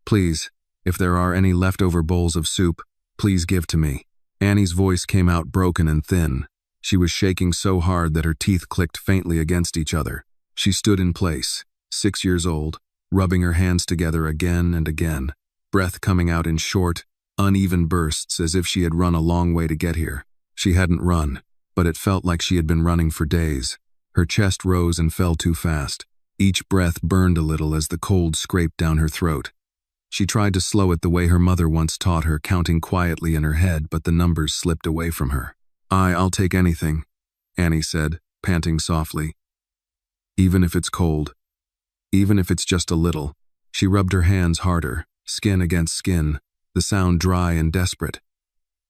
Please, if there are any leftover bowls of soup, please give to me." Annie's voice came out broken and thin. She was shaking so hard that her teeth clicked faintly against each other. She stood in place, 6 years old, rubbing her hands together again and again, breath coming out in short, uneven bursts as if she had run a long way to get here. She hadn't run, but it felt like she had been running for days. Her chest rose and fell too fast. Each breath burned a little as the cold scraped down her throat. She tried to slow it the way her mother once taught her, counting quietly in her head, but the numbers slipped away from her. I'll take anything," Annie said, panting softly. "Even if it's cold. Even if it's just a little." She rubbed her hands harder, skin against skin, the sound dry and desperate.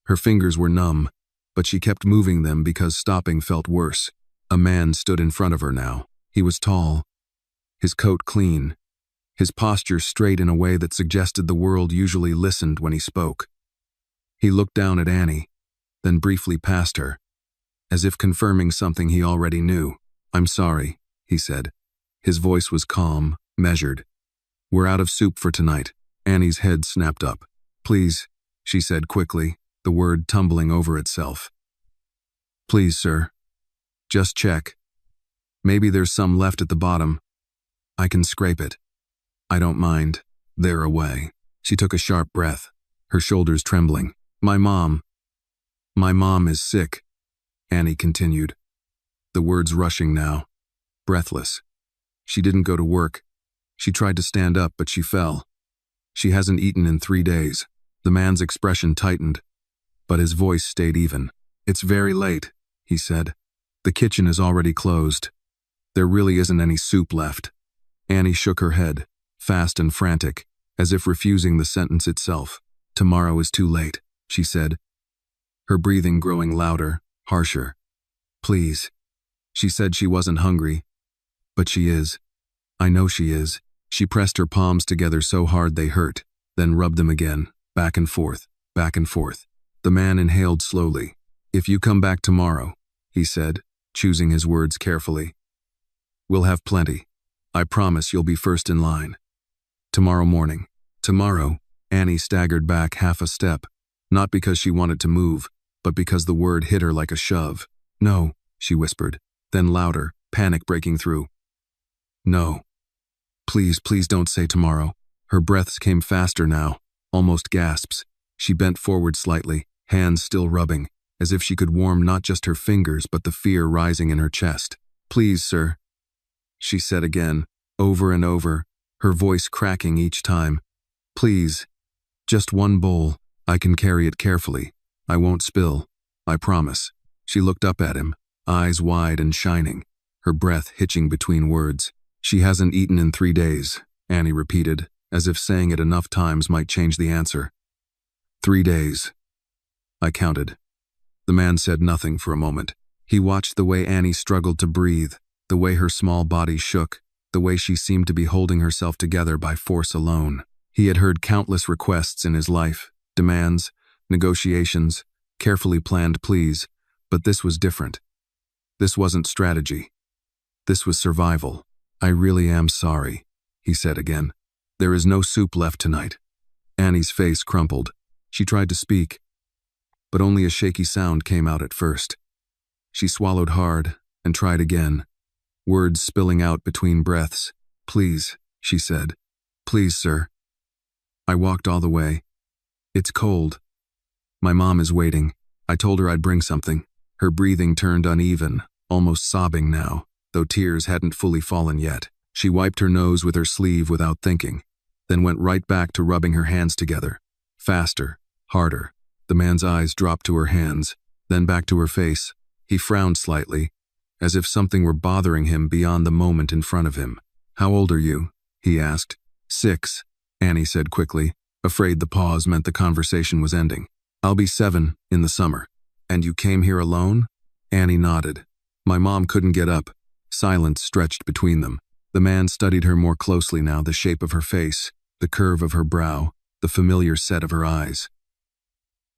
Her fingers were numb, but she kept moving them because stopping felt worse. A man stood in front of her now. He was tall, his coat clean, his posture straight in a way that suggested the world usually listened when he spoke. He looked down at Annie, then briefly past her, as if confirming something he already knew. "I'm sorry," he said. His voice was calm, measured. "We're out of soup for tonight." Annie's head snapped up. "Please," she said quickly, the word tumbling over itself. "Please, sir. Just check. Maybe there's some left at the bottom. I can scrape it. I don't mind." They're away. She took a sharp breath, her shoulders trembling. My mom is sick," Annie continued, the words rushing now, breathless. "She didn't go to work. She tried to stand up, but she fell. She hasn't eaten in 3 days. The man's expression tightened, but his voice stayed even. "It's very late," he said. "The kitchen is already closed. There really isn't any soup left." Annie shook her head, fast and frantic, as if refusing the sentence itself. "Tomorrow is too late," she said, her breathing growing louder, harsher. "Please." She said she wasn't hungry, but she is. I know she is. She pressed her palms together so hard they hurt, then rubbed them again, back and forth, back and forth. The man inhaled slowly. "If you come back tomorrow," he said, choosing his words carefully, "we'll have plenty. I promise you'll be first in line. Tomorrow morning." Tomorrow, Annie staggered back half a step, not because she wanted to move, but because the word hit her like a shove. "No," she whispered, then louder, panic breaking through. "No. Please, please don't say tomorrow." Her breaths came faster now, almost gasps. She bent forward slightly, hands still rubbing, as if she could warm not just her fingers but the fear rising in her chest. "Please, sir," she said again, over and over, her voice cracking each time. "Please. Just one bowl. I can carry it carefully. I won't spill. I promise." She looked up at him, eyes wide and shining, her breath hitching between words. "She hasn't eaten in 3 days, Annie repeated, as if saying it enough times might change the answer. 3 days. I counted. The man said nothing for a moment. He watched the way Annie struggled to breathe, the way her small body shook, the way she seemed to be holding herself together by force alone. He had heard countless requests in his life, demands, negotiations, carefully planned pleas, but this was different. This wasn't strategy. This was survival. "I really am sorry," he said again. "There is no soup left tonight." Annie's face crumpled. She tried to speak, but only a shaky sound came out at first. She swallowed hard and tried again, words spilling out between breaths. "Please," she said. "Please, sir. I walked all the way. It's cold. My mom is waiting. I told her I'd bring something." Her breathing turned uneven, almost sobbing now, though tears hadn't fully fallen yet. She wiped her nose with her sleeve without thinking, then went right back to rubbing her hands together. Faster, harder. The man's eyes dropped to her hands, then back to her face. He frowned slightly, as if something were bothering him beyond the moment in front of him. "How old are you?" he asked. 6, Annie said quickly, afraid the pause meant the conversation was ending. "I'll be 7 in the summer." "And you came here alone?" Annie nodded. "My mom couldn't get up." Silence stretched between them. The man studied her more closely now, the shape of her face, the curve of her brow, the familiar set of her eyes.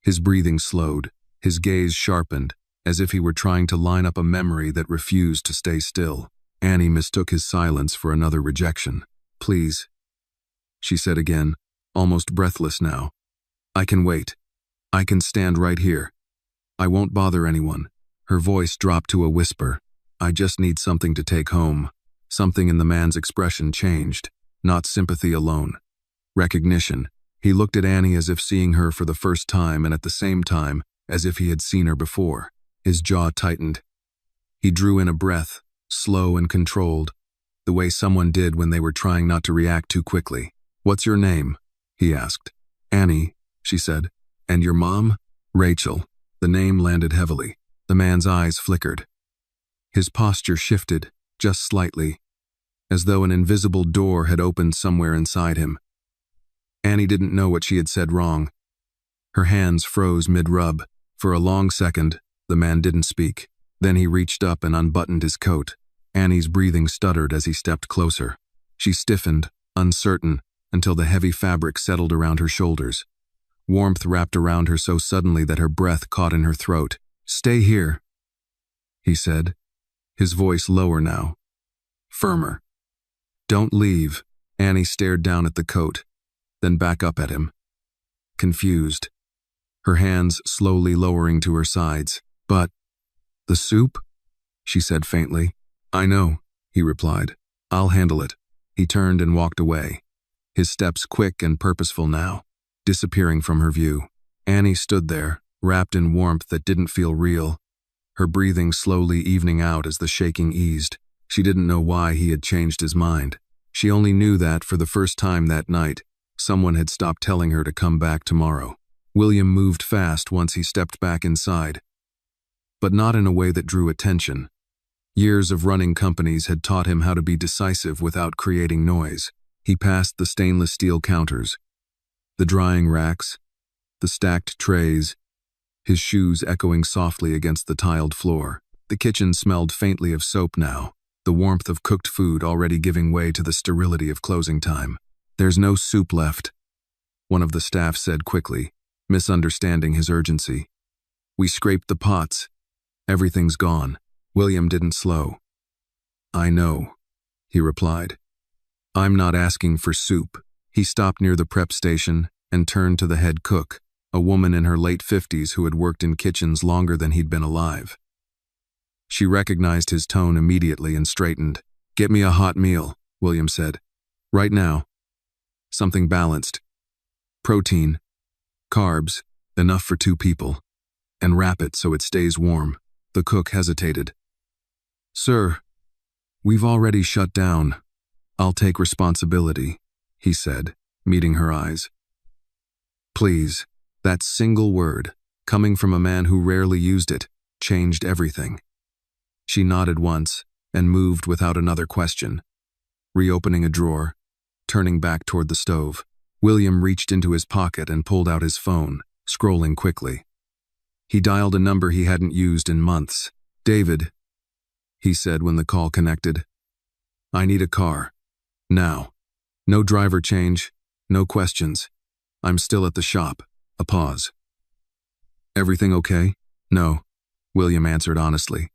His breathing slowed, his gaze sharpened, as if he were trying to line up a memory that refused to stay still. Annie mistook his silence for another rejection. "Please," she said again, almost breathless now. I can wait. I can stand right here. I won't bother anyone. Her voice dropped to a whisper. I just need something to take home. Something in the man's expression changed, not sympathy alone. Recognition. He looked at Annie as if seeing her for the first time and at the same time as if he had seen her before. His jaw tightened. He drew in a breath, slow and controlled, the way someone did when they were trying not to react too quickly. What's your name? He asked. Annie, she said. And your mom? Rachel. The name landed heavily. The man's eyes flickered. His posture shifted, just slightly, as though an invisible door had opened somewhere inside him. Annie didn't know what she had said wrong. Her hands froze mid-rub. For a long second, the man didn't speak. Then he reached up and unbuttoned his coat. Annie's breathing stuttered as he stepped closer. She stiffened, uncertain, until the heavy fabric settled around her shoulders. Warmth wrapped around her so suddenly that her breath caught in her throat. Stay here, he said, his voice lower now, firmer. Don't leave. Annie stared down at the coat, then back up at him, confused, her hands slowly lowering to her sides. But, the soup? She said faintly. I know, he replied. I'll handle it. He turned and walked away, his steps quick and purposeful now, disappearing from her view. Annie stood there, wrapped in warmth that didn't feel real, her breathing slowly evening out as the shaking eased. She didn't know why he had changed his mind. She only knew that, for the first time that night, someone had stopped telling her to come back tomorrow. William moved fast once he stepped back inside, but not in a way that drew attention. Years of running companies had taught him how to be decisive without creating noise. He passed the stainless steel counters, the drying racks, the stacked trays, his shoes echoing softly against the tiled floor. The kitchen smelled faintly of soap now, the warmth of cooked food already giving way to the sterility of closing time. There's no soup left, one of the staff said quickly, misunderstanding his urgency. We scraped the pots. Everything's gone. William didn't slow. I know, he replied. I'm not asking for soup. He stopped near the prep station and turned to the head cook, a woman in her late 50s who had worked in kitchens longer than he'd been alive. She recognized his tone immediately and straightened. Get me a hot meal, William said. Right now. Something balanced. Protein, carbs, enough for 2 people. And wrap it so it stays warm. The cook hesitated. Sir, we've already shut down. I'll take responsibility, he said, meeting her eyes. Please, that single word, coming from a man who rarely used it, changed everything. She nodded once and moved without another question, reopening a drawer, turning back toward the stove. William reached into his pocket and pulled out his phone, scrolling quickly. He dialed a number he hadn't used in months. David, he said when the call connected. I need a car. Now. No driver change, no questions. I'm still at the shop. A pause. Everything okay? No, William answered honestly.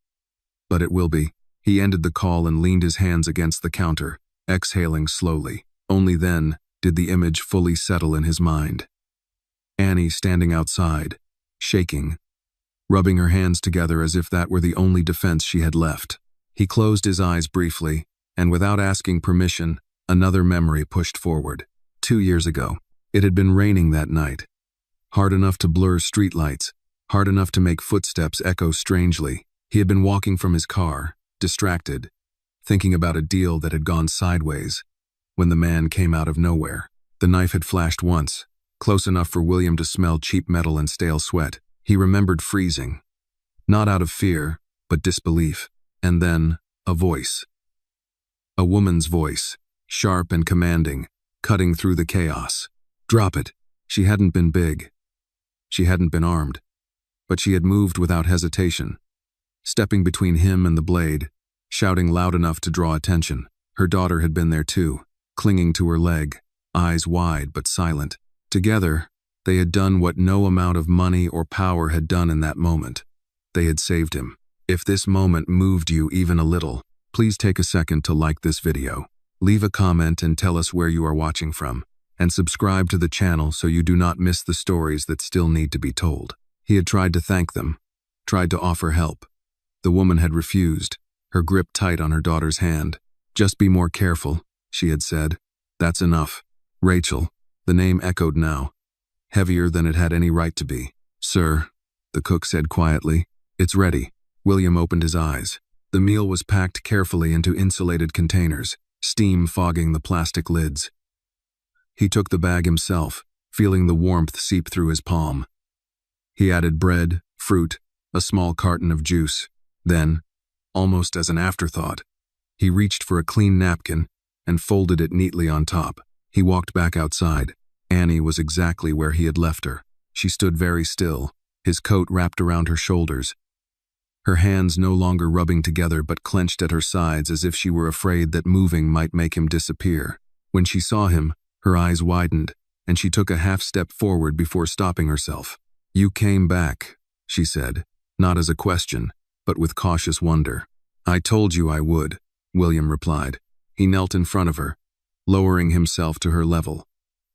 But it will be. He ended the call and leaned his hands against the counter, exhaling slowly. Only then did the image fully settle in his mind. Annie standing outside, shaking, rubbing her hands together as if that were the only defense she had left. He closed his eyes briefly, and without asking permission, another memory pushed forward. 2 years ago, it had been raining that night. Hard enough to blur streetlights, hard enough to make footsteps echo strangely. He had been walking from his car, distracted, thinking about a deal that had gone sideways, when the man came out of nowhere. The knife had flashed once, close enough for William to smell cheap metal and stale sweat. He remembered freezing, not out of fear, but disbelief. And then, a voice. A woman's voice, sharp and commanding, cutting through the chaos. Drop it. She hadn't been big. She hadn't been armed. But she had moved without hesitation, stepping between him and the blade, shouting loud enough to draw attention. Her daughter had been there too, clinging to her leg, eyes wide but silent. Together, they had done what no amount of money or power had done in that moment. They had saved him. If this moment moved you even a little, please take a second to like this video. Leave a comment and tell us where you are watching from. and subscribe to the channel so you do not miss the stories that still need to be told. He had tried to thank them, tried to offer help. The woman had refused, her grip tight on her daughter's hand. "Just be more careful," she had said. "That's enough." Rachel, the name echoed now, heavier than it had any right to be. "Sir," the cook said quietly, "it's ready." William opened his eyes. The meal was packed carefully into insulated containers, steam fogging the plastic lids. He took the bag himself, feeling the warmth seep through his palm. He added bread, fruit, a small carton of juice. Then, almost as an afterthought, he reached for a clean napkin and folded it neatly on top. He walked back outside. Annie was exactly where he had left her. She stood very still, his coat wrapped around her shoulders, her hands no longer rubbing together but clenched at her sides as if she were afraid that moving might make him disappear. When she saw him, her eyes widened, and she took a half step forward before stopping herself. "You came back," she said, not as a question, but with cautious wonder. "I told you I would," William replied. He knelt in front of her, lowering himself to her level,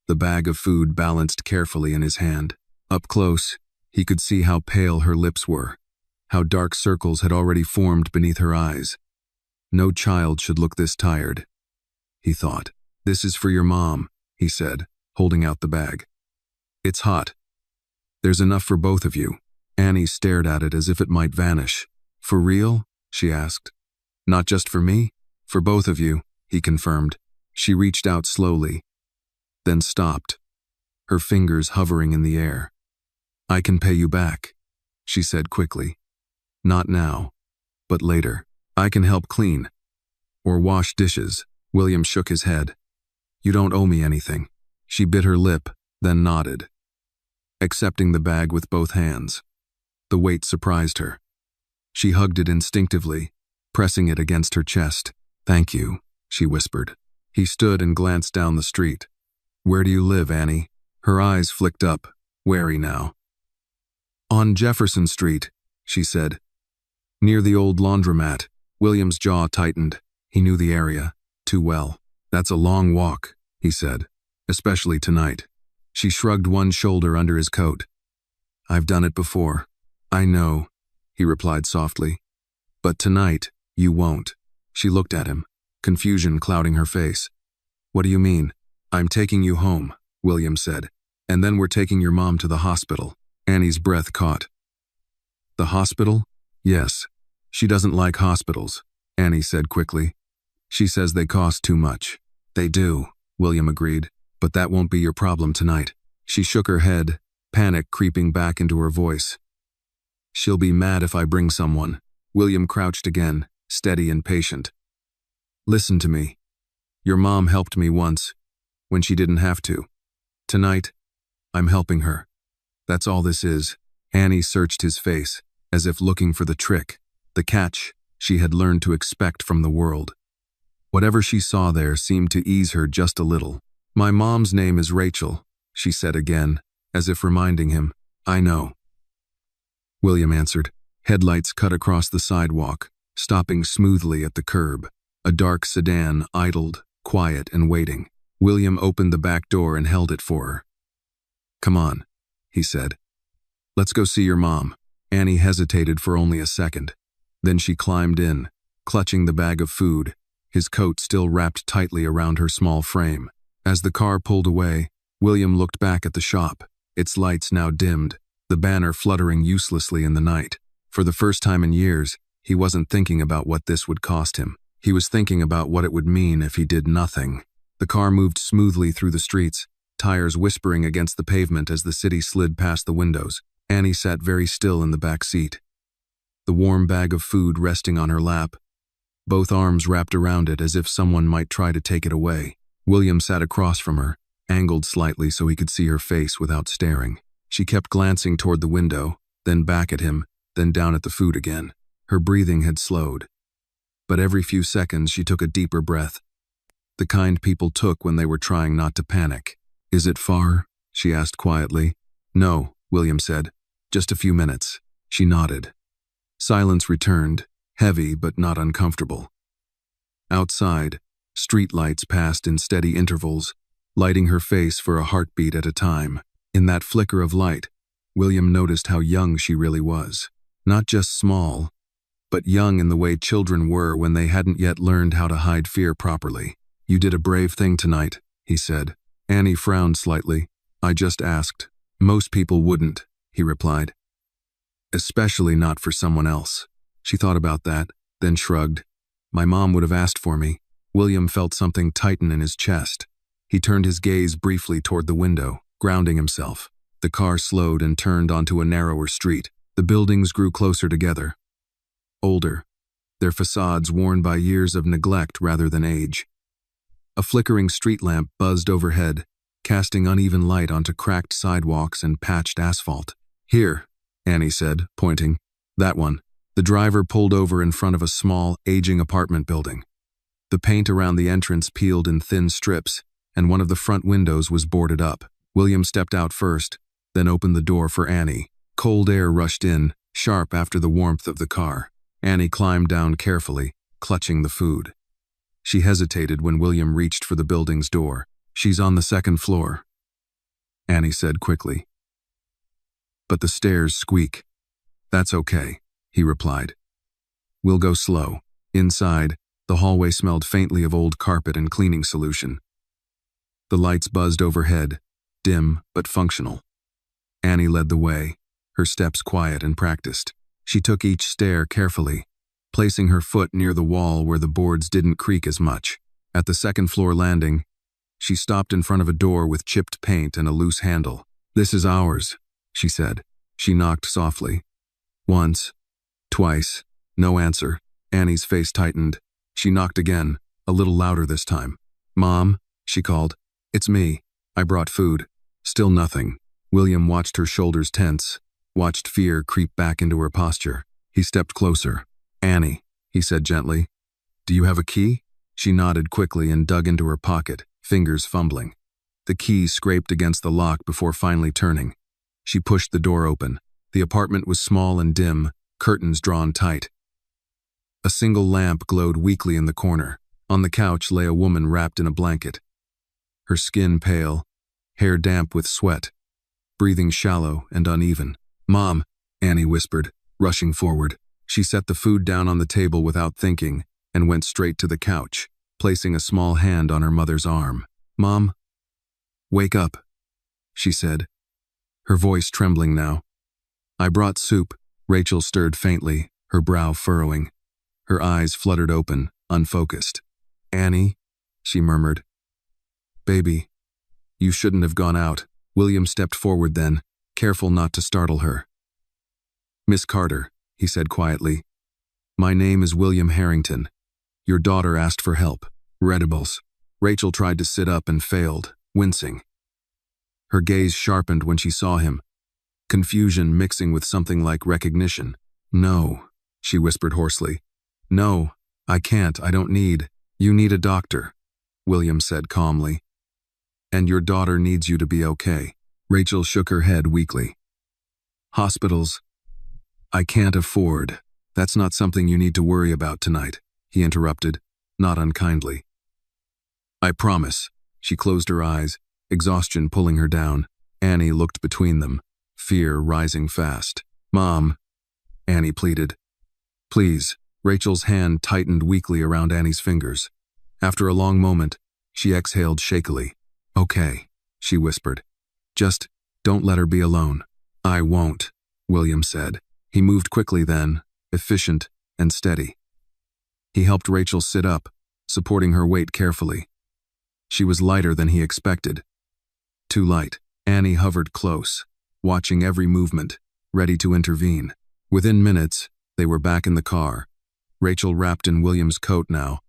the bag of food balanced carefully in his hand. Up close, he could see how pale her lips were, how dark circles had already formed beneath her eyes. No child should look this tired, he thought. "This is for your mom," he said, holding out the bag. "It's hot. There's enough for both of you." Annie stared at it as if it might vanish. "For real?" she asked. "Not just for me? For both of you," he confirmed. She reached out slowly, then stopped, her fingers hovering in the air. "I can pay you back," she said quickly. "Not now, but later. I can help clean or wash dishes." William shook his head. "You don't owe me anything." She bit her lip, then nodded, accepting the bag with both hands. The weight surprised her. She hugged it instinctively, pressing it against her chest. "Thank you," she whispered. He stood and glanced down the street. "Where do you live, Annie?" Her eyes flicked up, wary now. "On Jefferson Street," she said. "Near the old laundromat." William's jaw tightened. He knew the area too well. "That's a long walk," he said, "especially tonight." She shrugged one shoulder under his coat. "I've done it before." "I know," he replied softly. "But tonight, you won't." She looked at him, confusion clouding her face. "What do you mean?" "I'm taking you home," William said, "and then we're taking your mom to the hospital." Annie's breath caught. "The hospital?" "Yes. She doesn't like hospitals," Annie said quickly. "She says they cost too much." "They do," William agreed, "but that won't be your problem tonight." She shook her head, panic creeping back into her voice. "She'll be mad if I bring someone." William crouched again, steady and patient. "Listen to me. Your mom helped me once, when she didn't have to. Tonight, I'm helping her. That's all this is." Annie searched his face, as if looking for the trick, the catch she had learned to expect from the world. Whatever she saw there seemed to ease her just a little. "My mom's name is Rachel," she said again, as if reminding him. "I know," William answered. Headlights cut across the sidewalk, stopping smoothly at the curb. A dark sedan idled, quiet and waiting. William opened the back door and held it for her. "Come on," he said. "Let's go see your mom." Annie hesitated for only a second. Then she climbed in, clutching the bag of food, his coat still wrapped tightly around her small frame. As the car pulled away, William looked back at the shop, its lights now dimmed, the banner fluttering uselessly in the night. For the first time in years, he wasn't thinking about what this would cost him. He was thinking about what it would mean if he did nothing. The car moved smoothly through the streets, tires whispering against the pavement as the city slid past the windows. Annie sat very still in the back seat, the warm bag of food resting on her lap, both arms wrapped around it as if someone might try to take it away. William sat across from her, angled slightly so he could see her face without staring. She kept glancing toward the window, then back at him, then down at the food again. Her breathing had slowed, but every few seconds she took a deeper breath, the kind people took when they were trying not to panic. "Is it far?" she asked quietly. "No," William said. "Just a few minutes." She nodded. Silence returned, heavy but not uncomfortable. Outside, streetlights passed in steady intervals, lighting her face for a heartbeat at a time. In that flicker of light, William noticed how young she really was. Not just small, but young in the way children were when they hadn't yet learned how to hide fear properly. "You did a brave thing tonight," he said. Annie frowned slightly. "I just asked." "Most people wouldn't," he replied. "Especially not for someone else." She thought about that, then shrugged. "My mom would have asked for me." William felt something tighten in his chest. He turned his gaze briefly toward the window, grounding himself. The car slowed and turned onto a narrower street. The buildings grew closer together. Older, their facades worn by years of neglect rather than age. A flickering street lamp buzzed overhead, casting uneven light onto cracked sidewalks and patched asphalt. "Here," Annie said, pointing. "That one." The driver pulled over in front of a small, aging apartment building. The paint around the entrance peeled in thin strips, and one of the front windows was boarded up. William stepped out first, then opened the door for Annie. Cold air rushed in, sharp after the warmth of the car. Annie climbed down carefully, clutching the food. She hesitated when William reached for the building's door. "She's on the second floor," Annie said quickly. "But the stairs squeak." "That's okay," he replied. "We'll go slow." Inside, the hallway smelled faintly of old carpet and cleaning solution. The lights buzzed overhead, dim but functional. Annie led the way, her steps quiet and practiced. She took each stair carefully, placing her foot near the wall where the boards didn't creak as much. At the second-floor landing, she stopped in front of a door with chipped paint and a loose handle. "This is ours," she said. She knocked softly. Once, twice, no answer. Annie's face tightened. She knocked again, a little louder this time. "Mom," she called. "It's me. I brought food." Still nothing. William watched her shoulders tense, watched fear creep back into her posture. He stepped closer. "Annie," he said gently, "do you have a key?" She nodded quickly and dug into her pocket, fingers fumbling. The key scraped against the lock before finally turning. She pushed the door open. The apartment was small and dim, curtains drawn tight. A single lamp glowed weakly in the corner. On the couch lay a woman wrapped in a blanket. Her skin pale, hair damp with sweat, breathing shallow and uneven. "Mom," Annie whispered, rushing forward. She set the food down on the table without thinking and went straight to the couch, placing a small hand on her mother's arm. "Mom, wake up," she said, her voice trembling now. "I brought soup." Rachel stirred faintly, her brow furrowing. Her eyes fluttered open, unfocused. "Annie," she murmured. "Baby, you shouldn't have gone out." William stepped forward then, careful not to startle her. "Miss Carter," he said quietly. "My name is William Harrington. Your daughter asked for help. Edibles." Rachel tried to sit up and failed, wincing. Her gaze sharpened when she saw him, confusion mixing with something like recognition. "No," she whispered hoarsely. "No, I can't. I don't need." "You need a doctor," William said calmly. "And your daughter needs you to be okay." Rachel shook her head weakly. "Hospitals, I can't afford." "That's not something you need to worry about tonight," he interrupted, not unkindly. "I promise." She closed her eyes, exhaustion pulling her down. Annie looked between them, fear rising fast. "Mom," Annie pleaded. "Please." Rachel's hand tightened weakly around Annie's fingers. After a long moment, she exhaled shakily. "Okay," she whispered. "Just don't let her be alone." "I won't," William said. He moved quickly then, efficient and steady. He helped Rachel sit up, supporting her weight carefully. She was lighter than he expected. Too light. Annie hovered close, watching every movement, ready to intervene. Within minutes, they were back in the car. Rachel wrapped in William's coat now,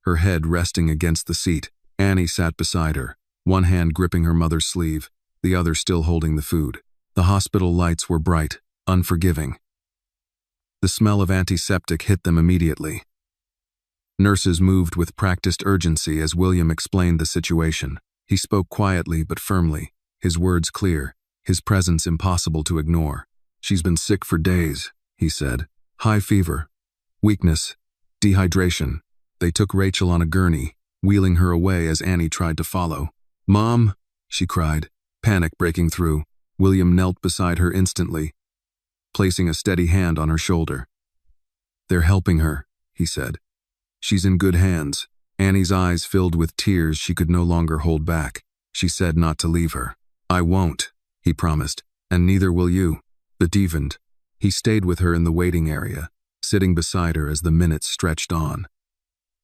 her head resting against the seat. Annie sat beside her, one hand gripping her mother's sleeve, the other still holding the food. The hospital lights were bright, unforgiving. The smell of antiseptic hit them immediately. Nurses moved with practiced urgency as William explained the situation. He spoke quietly but firmly, his words clear, his presence impossible to ignore. "She's been sick for days," he said. "High fever, weakness, dehydration." They took Rachel on a gurney, wheeling her away as Annie tried to follow. "Mom," she cried, panic breaking through. William knelt beside her instantly, placing a steady hand on her shoulder. "They're helping her," he said. "She's in good hands." Annie's eyes filled with tears she could no longer hold back. She said not to leave her. "I won't," he promised, "and neither will you." The deepened. He stayed with her in the waiting area, sitting beside her as the minutes stretched on.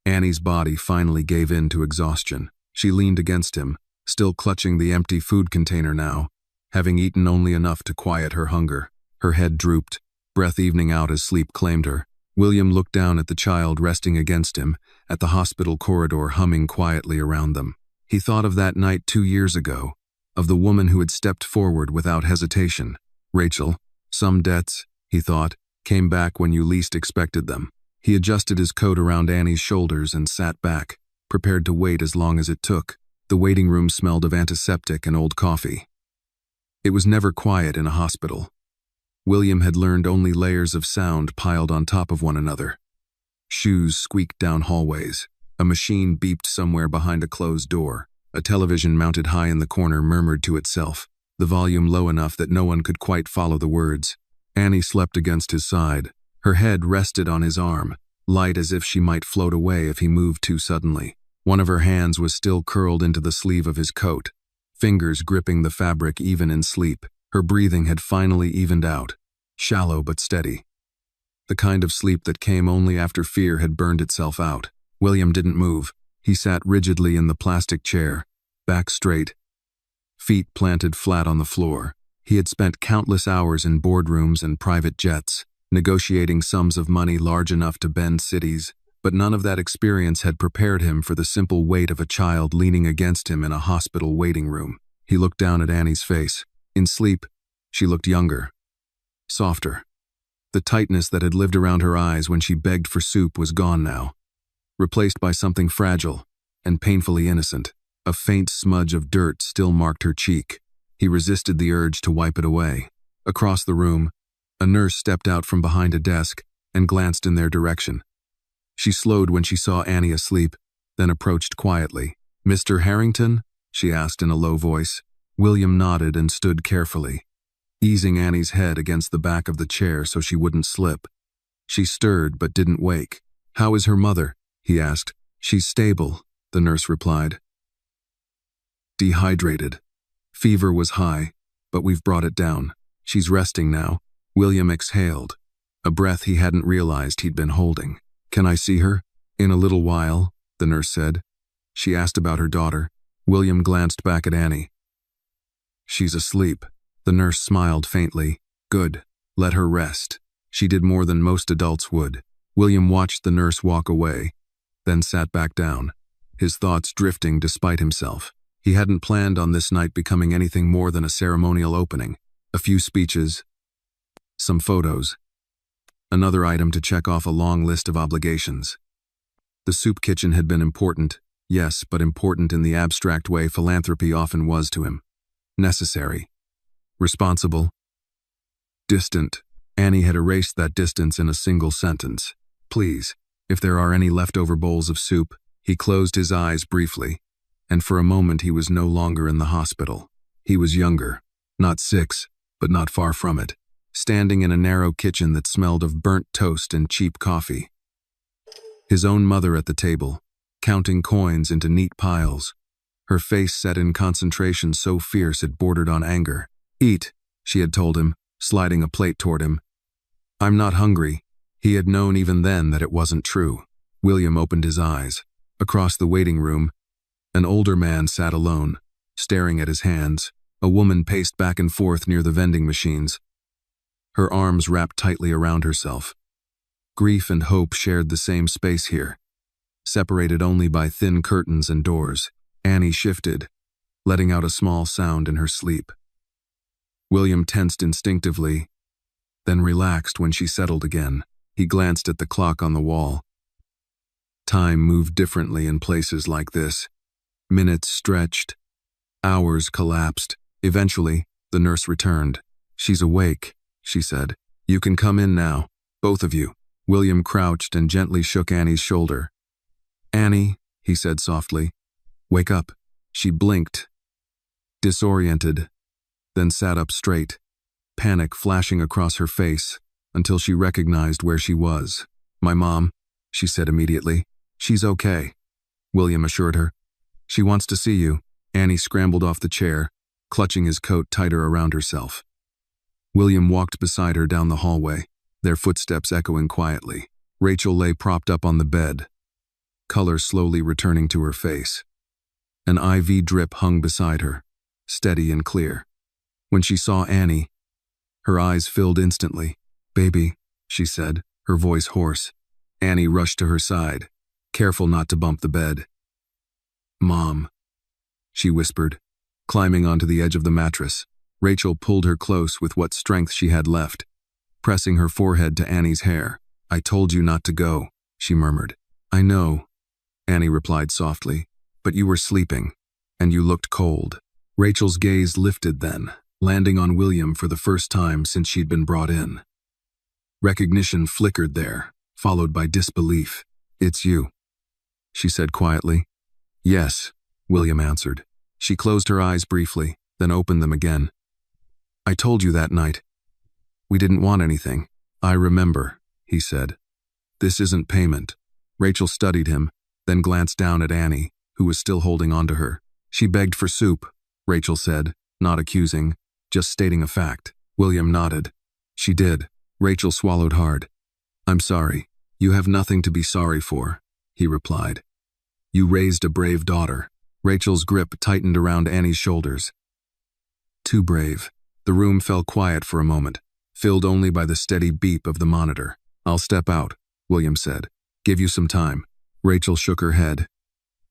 Annie's body finally gave in to exhaustion. She leaned against him, still clutching the empty food container now, having eaten only enough to quiet her hunger. Her head drooped, breath evening out as sleep claimed her. William looked down at the child resting against him, at the hospital corridor humming quietly around them. He thought of that night 2 years ago, of the woman who had stepped forward without hesitation. Rachel, some debts, he thought, came back when you least expected them. He adjusted his coat around Annie's shoulders and sat back, prepared to wait as long as it took. The waiting room smelled of antiseptic and old coffee. It was never quiet in a hospital. William had learned only layers of sound piled on top of one another. Shoes squeaked down hallways. A machine beeped somewhere behind a closed door. A television mounted high in the corner murmured to itself, the volume low enough that no one could quite follow the words. Annie slept against his side. Her head rested on his arm, light as if she might float away if he moved too suddenly. One of her hands was still curled into the sleeve of his coat, fingers gripping the fabric even in sleep. Her breathing had finally evened out, shallow but steady. The kind of sleep that came only after fear had burned itself out. William didn't move. He sat rigidly in the plastic chair, back straight, feet planted flat on the floor. He had spent countless hours in boardrooms and private jets, negotiating sums of money large enough to bend cities, but none of that experience had prepared him for the simple weight of a child leaning against him in a hospital waiting room. He looked down at Annie's face. In sleep, she looked younger, softer. The tightness that had lived around her eyes when she begged for soup was gone now, replaced by something fragile and painfully innocent. A faint smudge of dirt still marked her cheek. He resisted the urge to wipe it away. Across the room, a nurse stepped out from behind a desk and glanced in their direction. She slowed when she saw Annie asleep, then approached quietly. "Mr. Harrington?" she asked in a low voice. William nodded and stood carefully, easing Annie's head against the back of the chair so she wouldn't slip. She stirred but didn't wake. "How is her mother?" he asked. "She's stable," the nurse replied. "Dehydrated. Fever was high, but we've brought it down. She's resting now." William exhaled, a breath he hadn't realized he'd been holding. "Can I see her?" "In a little while," the nurse said. She asked about her daughter. William glanced back at Annie. "She's asleep." The nurse smiled faintly. "Good. Let her rest. She did more than most adults would." William watched the nurse walk away, then sat back down, his thoughts drifting despite himself. He hadn't planned on this night becoming anything more than a ceremonial opening. A few speeches, some photos, another item to check off a long list of obligations. The soup kitchen had been important, yes, but important in the abstract way philanthropy often was to him. Necessary. Responsible. Distant. Annie had erased that distance in a single sentence. "Please, if there are any leftover bowls of soup." He closed his eyes briefly, and for a moment he was no longer in the hospital. He was younger, not 6, but not far from it, standing in a narrow kitchen that smelled of burnt toast and cheap coffee. His own mother at the table, counting coins into neat piles, her face set in concentration so fierce it bordered on anger. "Eat," she had told him, sliding a plate toward him. "I'm not hungry." He had known even then that it wasn't true. William opened his eyes. Across the waiting room, an older man sat alone, staring at his hands. A woman paced back and forth near the vending machines, her arms wrapped tightly around herself. Grief and hope shared the same space here, separated only by thin curtains and doors. Annie shifted, letting out a small sound in her sleep. William tensed instinctively, then relaxed when she settled again. He glanced at the clock on the wall. Time moved differently in places like this. Minutes stretched, hours collapsed. Eventually, the nurse returned. "She's awake," she said. "You can come in now, both of you." William crouched and gently shook Annie's shoulder. "Annie," he said softly, "wake up." She blinked, disoriented, then sat up straight, panic flashing across her face until she recognized where she was. "My mom," she said immediately. "She's okay," William assured her. "She wants to see you." Annie scrambled off the chair, clutching his coat tighter around herself. William walked beside her down the hallway, their footsteps echoing quietly. Rachel lay propped up on the bed, color slowly returning to her face. An IV drip hung beside her, steady and clear. When she saw Annie, her eyes filled instantly. "Baby," she said, her voice hoarse. Annie rushed to her side, careful not to bump the bed. "Mom," she whispered, climbing onto the edge of the mattress. Rachel pulled her close with what strength she had left, pressing her forehead to Annie's hair. "I told you not to go," she murmured. "I know," Annie replied softly, "but you were sleeping, and you looked cold." Rachel's gaze lifted then, landing on William for the first time since she'd been brought in. Recognition flickered there, followed by disbelief. "It's you," she said quietly. "Yes," William answered. She closed her eyes briefly, then opened them again. "I told you that night. We didn't want anything." "I remember," he said. "This isn't payment." Rachel studied him, then glanced down at Annie, who was still holding on to her. "She begged for soup," Rachel said, not accusing, just stating a fact. William nodded. "She did." Rachel swallowed hard. "I'm sorry. You have nothing to be sorry for," he replied. "You raised a brave daughter." Rachel's grip tightened around Annie's shoulders. Too brave. The room fell quiet for a moment, filled only by the steady beep of the monitor. "I'll step out," William said. "Give you some time." Rachel shook her head.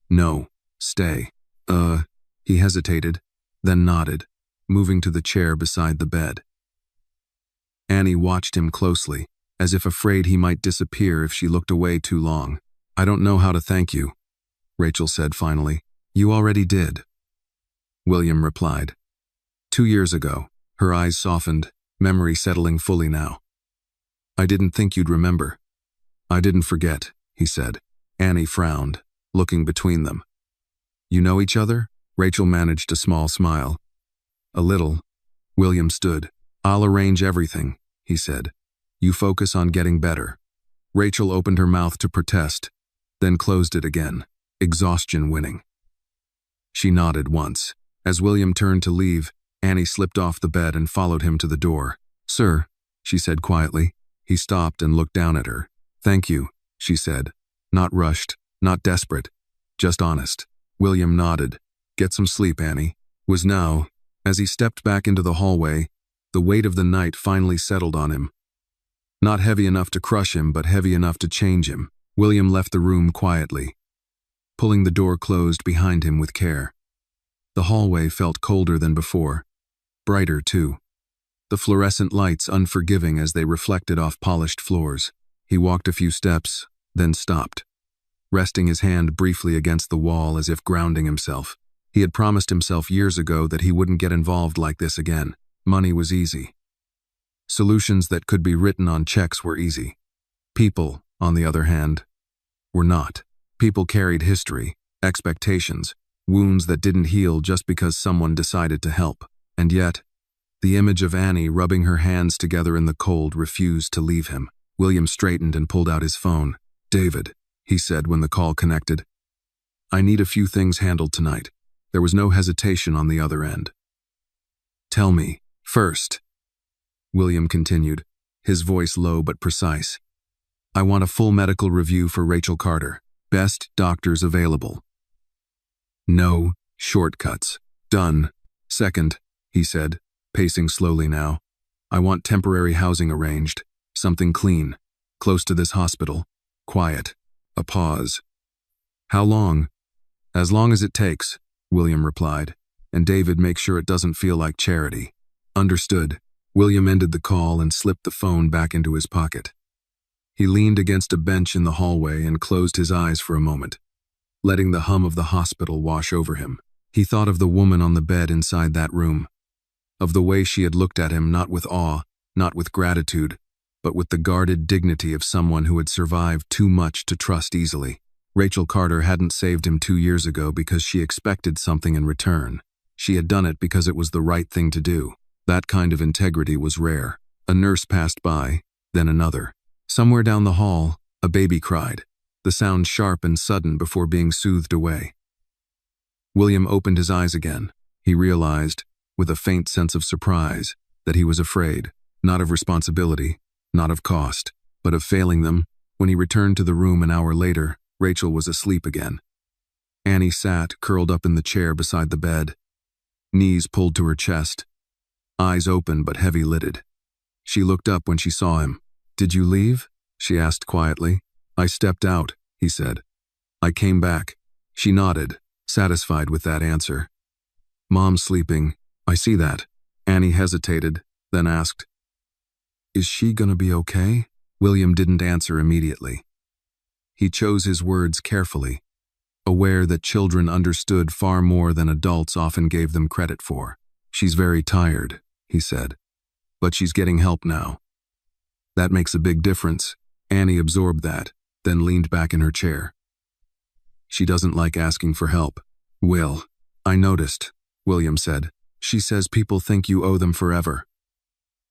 "No, stay." He hesitated, then nodded, moving to the chair beside the bed. Annie watched him closely, as if afraid he might disappear if she looked away too long. "I don't know how to thank you," Rachel said finally. "You already did," William replied. 2 years ago, her eyes softened, memory settling fully now. "I didn't think you'd remember." "I didn't forget," he said. Annie frowned, looking between them. "You know each other?" Rachel managed a small smile. "A little." William stood. "I'll arrange everything," he said. "You focus on getting better." Rachel opened her mouth to protest, then closed it again, exhaustion winning. She nodded once. As William turned to leave, Annie slipped off the bed and followed him to the door. "Sir," she said quietly. He stopped and looked down at her. "Thank you," she said. Not rushed, not desperate, just honest. William nodded. "Get some sleep, Annie." Was now, as he stepped back into the hallway, the weight of the night finally settled on him. Not heavy enough to crush him, but heavy enough to change him. William left the room quietly, pulling the door closed behind him with care. The hallway felt colder than before, brighter too, the fluorescent lights unforgiving as they reflected off polished floors. He walked a few steps, then stopped, resting his hand briefly against the wall as if grounding himself. He had promised himself years ago that he wouldn't get involved like this again. Money was easy. Solutions that could be written on checks were easy. People, on the other hand, were not. People carried history, expectations, wounds that didn't heal just because someone decided to help. And yet, the image of Annie rubbing her hands together in the cold refused to leave him. William straightened and pulled out his phone. "David," he said when the call connected. "I need a few things handled tonight." There was no hesitation on the other end. "Tell me, first," William continued, his voice low but precise. "I want a full medical review for Rachel Carter. Best doctors available. No shortcuts. Done." "Second," he said, pacing slowly now, "I want temporary housing arranged. Something clean, close to this hospital. Quiet." A pause. "How long?" "As long as it takes," William replied. "And David, make sure it doesn't feel like charity." "Understood." William ended the call and slipped the phone back into his pocket. He leaned against a bench in the hallway and closed his eyes for a moment, letting the hum of the hospital wash over him. He thought of the woman on the bed inside that room, of the way she had looked at him not with awe, not with gratitude, but with the guarded dignity of someone who had survived too much to trust easily. Rachel Carter hadn't saved him 2 years ago because she expected something in return. She had done it because it was the right thing to do. That kind of integrity was rare. A nurse passed by, then another. Somewhere down the hall, a baby cried, the sound sharp and sudden before being soothed away. William opened his eyes again. He realized, with a faint sense of surprise, that he was afraid, not of responsibility, not of cost, but of failing them. When he returned to the room an hour later, Rachel was asleep again. Annie sat, curled up in the chair beside the bed, knees pulled to her chest, eyes open but heavy-lidded. She looked up when she saw him. "Did you leave?" she asked quietly. "I stepped out," he said. "I came back." She nodded, satisfied with that answer. "Mom's sleeping. I see that." Annie hesitated, then asked, "Is she gonna be okay?" William didn't answer immediately. He chose his words carefully, aware that children understood far more than adults often gave them credit for. "She's very tired," he said, "but she's getting help now." "That makes a big difference." Annie absorbed that, then leaned back in her chair. "She doesn't like asking for help." "Will, I noticed," William said. "She says people think you owe them forever."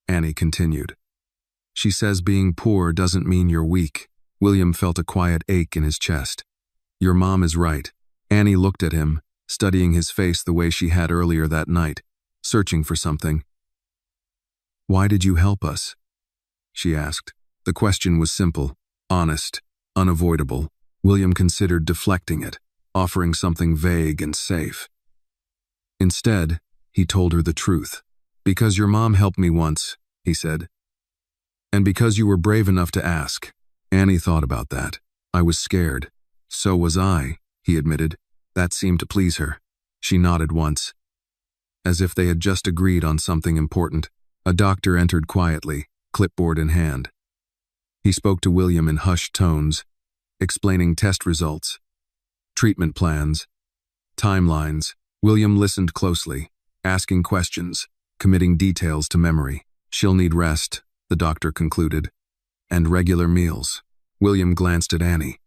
Annie continued. "She says being poor doesn't mean you're weak." William felt a quiet ache in his chest. "Your mom is right." Annie looked at him, studying his face the way she had earlier that night, searching for something. "Why did you help us?" she asked. The question was simple, honest, unavoidable. William considered deflecting it, offering something vague and safe. Instead, he told her the truth. "Because your mom helped me once," he said. "And because you were brave enough to ask." Annie thought about that. "I was scared." "So was I," he admitted. That seemed to please her. She nodded once, as if they had just agreed on something important. A doctor entered quietly, clipboard in hand. He spoke to William in hushed tones, explaining test results, treatment plans, timelines. William listened closely, asking questions, committing details to memory. "She'll need rest," the doctor concluded, "and regular meals." William glanced at Annie.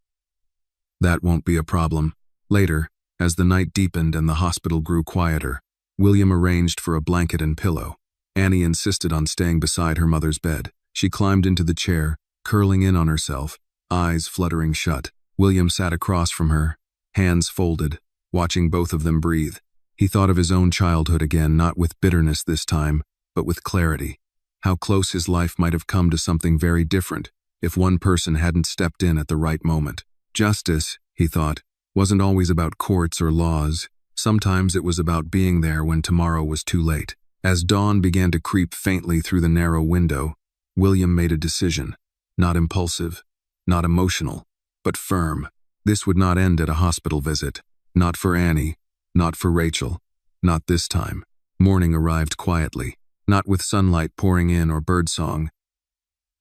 "That won't be a problem." Later, as the night deepened and the hospital grew quieter, William arranged for a blanket and pillow. Annie insisted on staying beside her mother's bed. She climbed into the chair, curling in on herself, eyes fluttering shut. William sat across from her, hands folded, watching both of them breathe. He thought of his own childhood again, not with bitterness this time, but with clarity. How close his life might have come to something very different if one person hadn't stepped in at the right moment. Justice, he thought, wasn't always about courts or laws. Sometimes it was about being there when tomorrow was too late. As dawn began to creep faintly through the narrow window, William made a decision. Not impulsive, not emotional, but firm. This would not end at a hospital visit. Not for Annie, not for Rachel, not this time. Morning arrived quietly, not with sunlight pouring in or birdsong,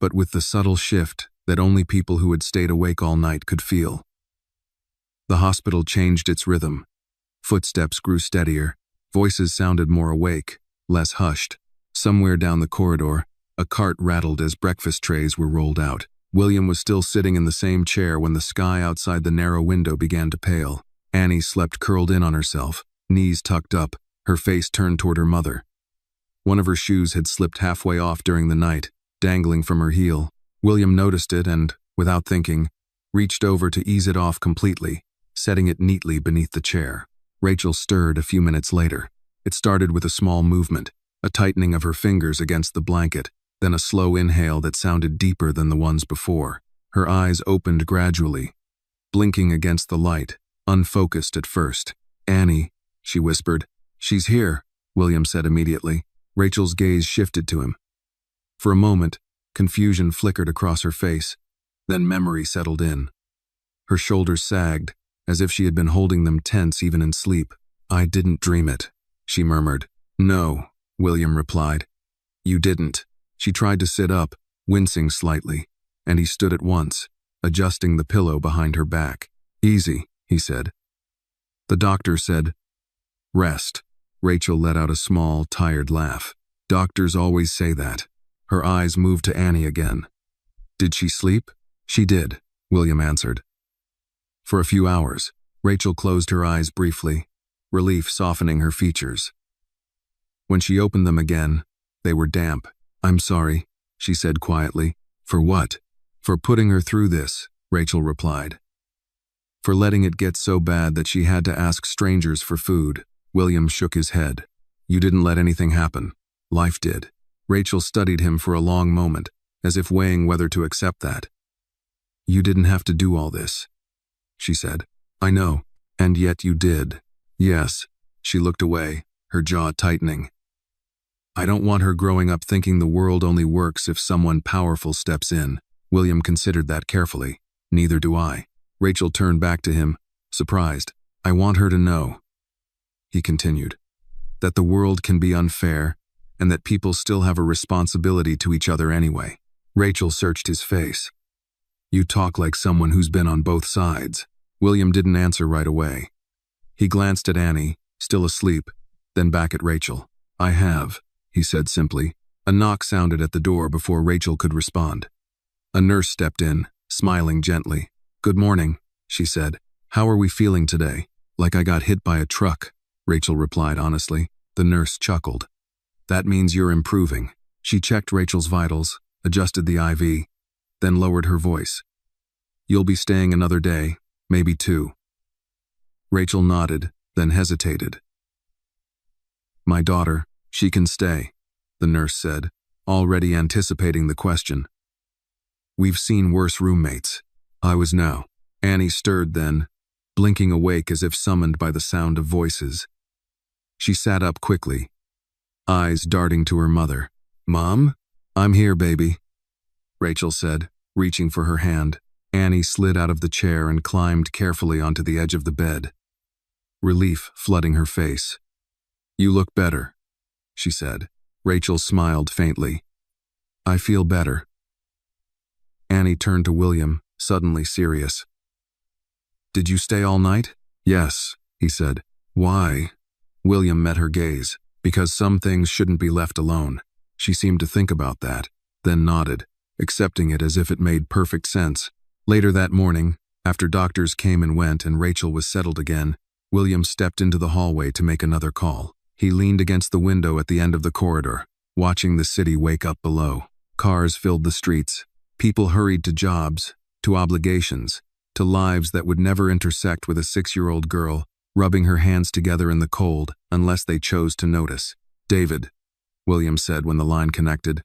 but with the subtle shift that only people who had stayed awake all night could feel. The hospital changed its rhythm. Footsteps grew steadier, voices sounded more awake, less hushed. Somewhere down the corridor, a cart rattled as breakfast trays were rolled out. William was still sitting in the same chair when the sky outside the narrow window began to pale. Annie slept curled in on herself, knees tucked up, her face turned toward her mother. One of her shoes had slipped halfway off during the night, dangling from her heel. William noticed it and, without thinking, reached over to ease it off completely, setting it neatly beneath the chair. Rachel stirred a few minutes later. It started with a small movement, a tightening of her fingers against the blanket, then a slow inhale that sounded deeper than the ones before. Her eyes opened gradually, blinking against the light, unfocused at first. "Annie," she whispered. "She's here," William said immediately. Rachel's gaze shifted to him. For a moment, confusion flickered across her face, then memory settled in. Her shoulders sagged, as if she had been holding them tense even in sleep. "I didn't dream it," she murmured. "No," William replied. "You didn't." She tried to sit up, wincing slightly, and he stood at once, adjusting the pillow behind her back. "Easy," he said. The doctor said, "Rest." Rachel let out a small, tired laugh. "Doctors always say that." Her eyes moved to Annie again. "Did she sleep?" "She did," William answered. For a few hours, Rachel closed her eyes briefly, relief softening her features. When she opened them again, they were damp. "I'm sorry," she said quietly. "For what?" "For putting her through this," Rachel replied. "For letting it get so bad that she had to ask strangers for food." William shook his head. "You didn't let anything happen. Life did." Rachel studied him for a long moment, as if weighing whether to accept that. "You didn't have to do all this," she said. "I know, and yet you did." "Yes." She looked away, her jaw tightening. "I don't want her growing up thinking the world only works if someone powerful steps in." William considered that carefully. "Neither do I." Rachel turned back to him, surprised. "I want her to know," he continued, "that the world can be unfair and that people still have a responsibility to each other anyway." Rachel searched his face. "You talk like someone who's been on both sides." William didn't answer right away. He glanced at Annie, still asleep, then back at Rachel. "I have," he said simply. A knock sounded at the door before Rachel could respond. A nurse stepped in, smiling gently. "Good morning," she said. "How are we feeling today?" "Like I got hit by a truck," Rachel replied honestly. The nurse chuckled. "That means you're improving." She checked Rachel's vitals, adjusted the IV, then lowered her voice. "You'll be staying another day, maybe 2. Rachel nodded, then hesitated. "My daughter, she can stay," the nurse said, already anticipating the question. "We've seen worse roommates." "I was now." Annie stirred then, blinking awake as if summoned by the sound of voices. She sat up quickly, eyes darting to her mother. "Mom? I'm here, baby," Rachel said, reaching for her hand. Annie slid out of the chair and climbed carefully onto the edge of the bed, relief flooding her face. "You look better," she said. Rachel smiled faintly. "I feel better." Annie turned to William, suddenly serious. "Did you stay all night?" "Yes," he said. "Why?" William met her gaze. "Because some things shouldn't be left alone." She seemed to think about that, then nodded, accepting it as if it made perfect sense. Later that morning, after doctors came and went and Rachel was settled again, William stepped into the hallway to make another call. He leaned against the window at the end of the corridor, watching the city wake up below. Cars filled the streets. People hurried to jobs, to obligations, to lives that would never intersect with a 6-year-old girl, rubbing her hands together in the cold unless they chose to notice. "David," William said when the line connected,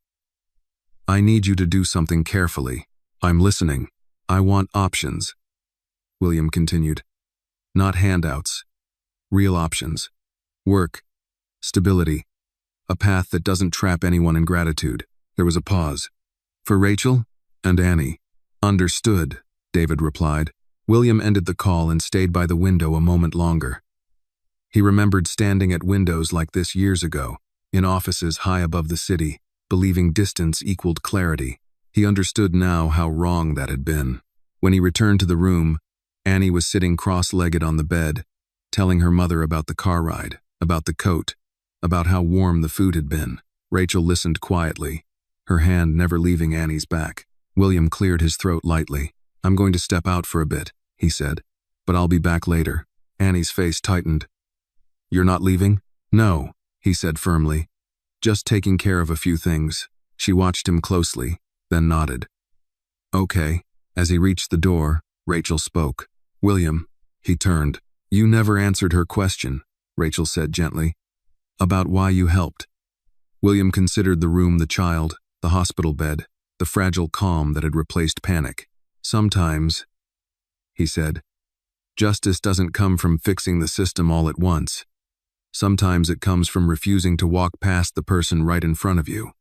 "I need you to do something carefully." "I'm listening." "I want options," William continued. "Not handouts. Real options. Work. Stability. A path that doesn't trap anyone in gratitude." There was a pause. "For Rachel and Annie." "Understood," David replied. William ended the call and stayed by the window a moment longer. He remembered standing at windows like this years ago, in offices high above the city, believing distance equaled clarity. He understood now how wrong that had been. When he returned to the room, Annie was sitting cross-legged on the bed, telling her mother about the car ride, about the coat, about how warm the food had been. Rachel listened quietly, her hand never leaving Annie's back. William cleared his throat lightly. "I'm going to step out for a bit," he said, "but I'll be back later." Annie's face tightened. "You're not leaving?" "No," he said firmly. "Just taking care of a few things." She watched him closely, then nodded. "Okay." As he reached the door, Rachel spoke. "William," he turned. "You never answered her question," Rachel said gently. "About why you helped." William considered the room, the child, the hospital bed, the fragile calm that had replaced panic. "Sometimes," he said, "justice doesn't come from fixing the system all at once. Sometimes it comes from refusing to walk past the person right in front of you."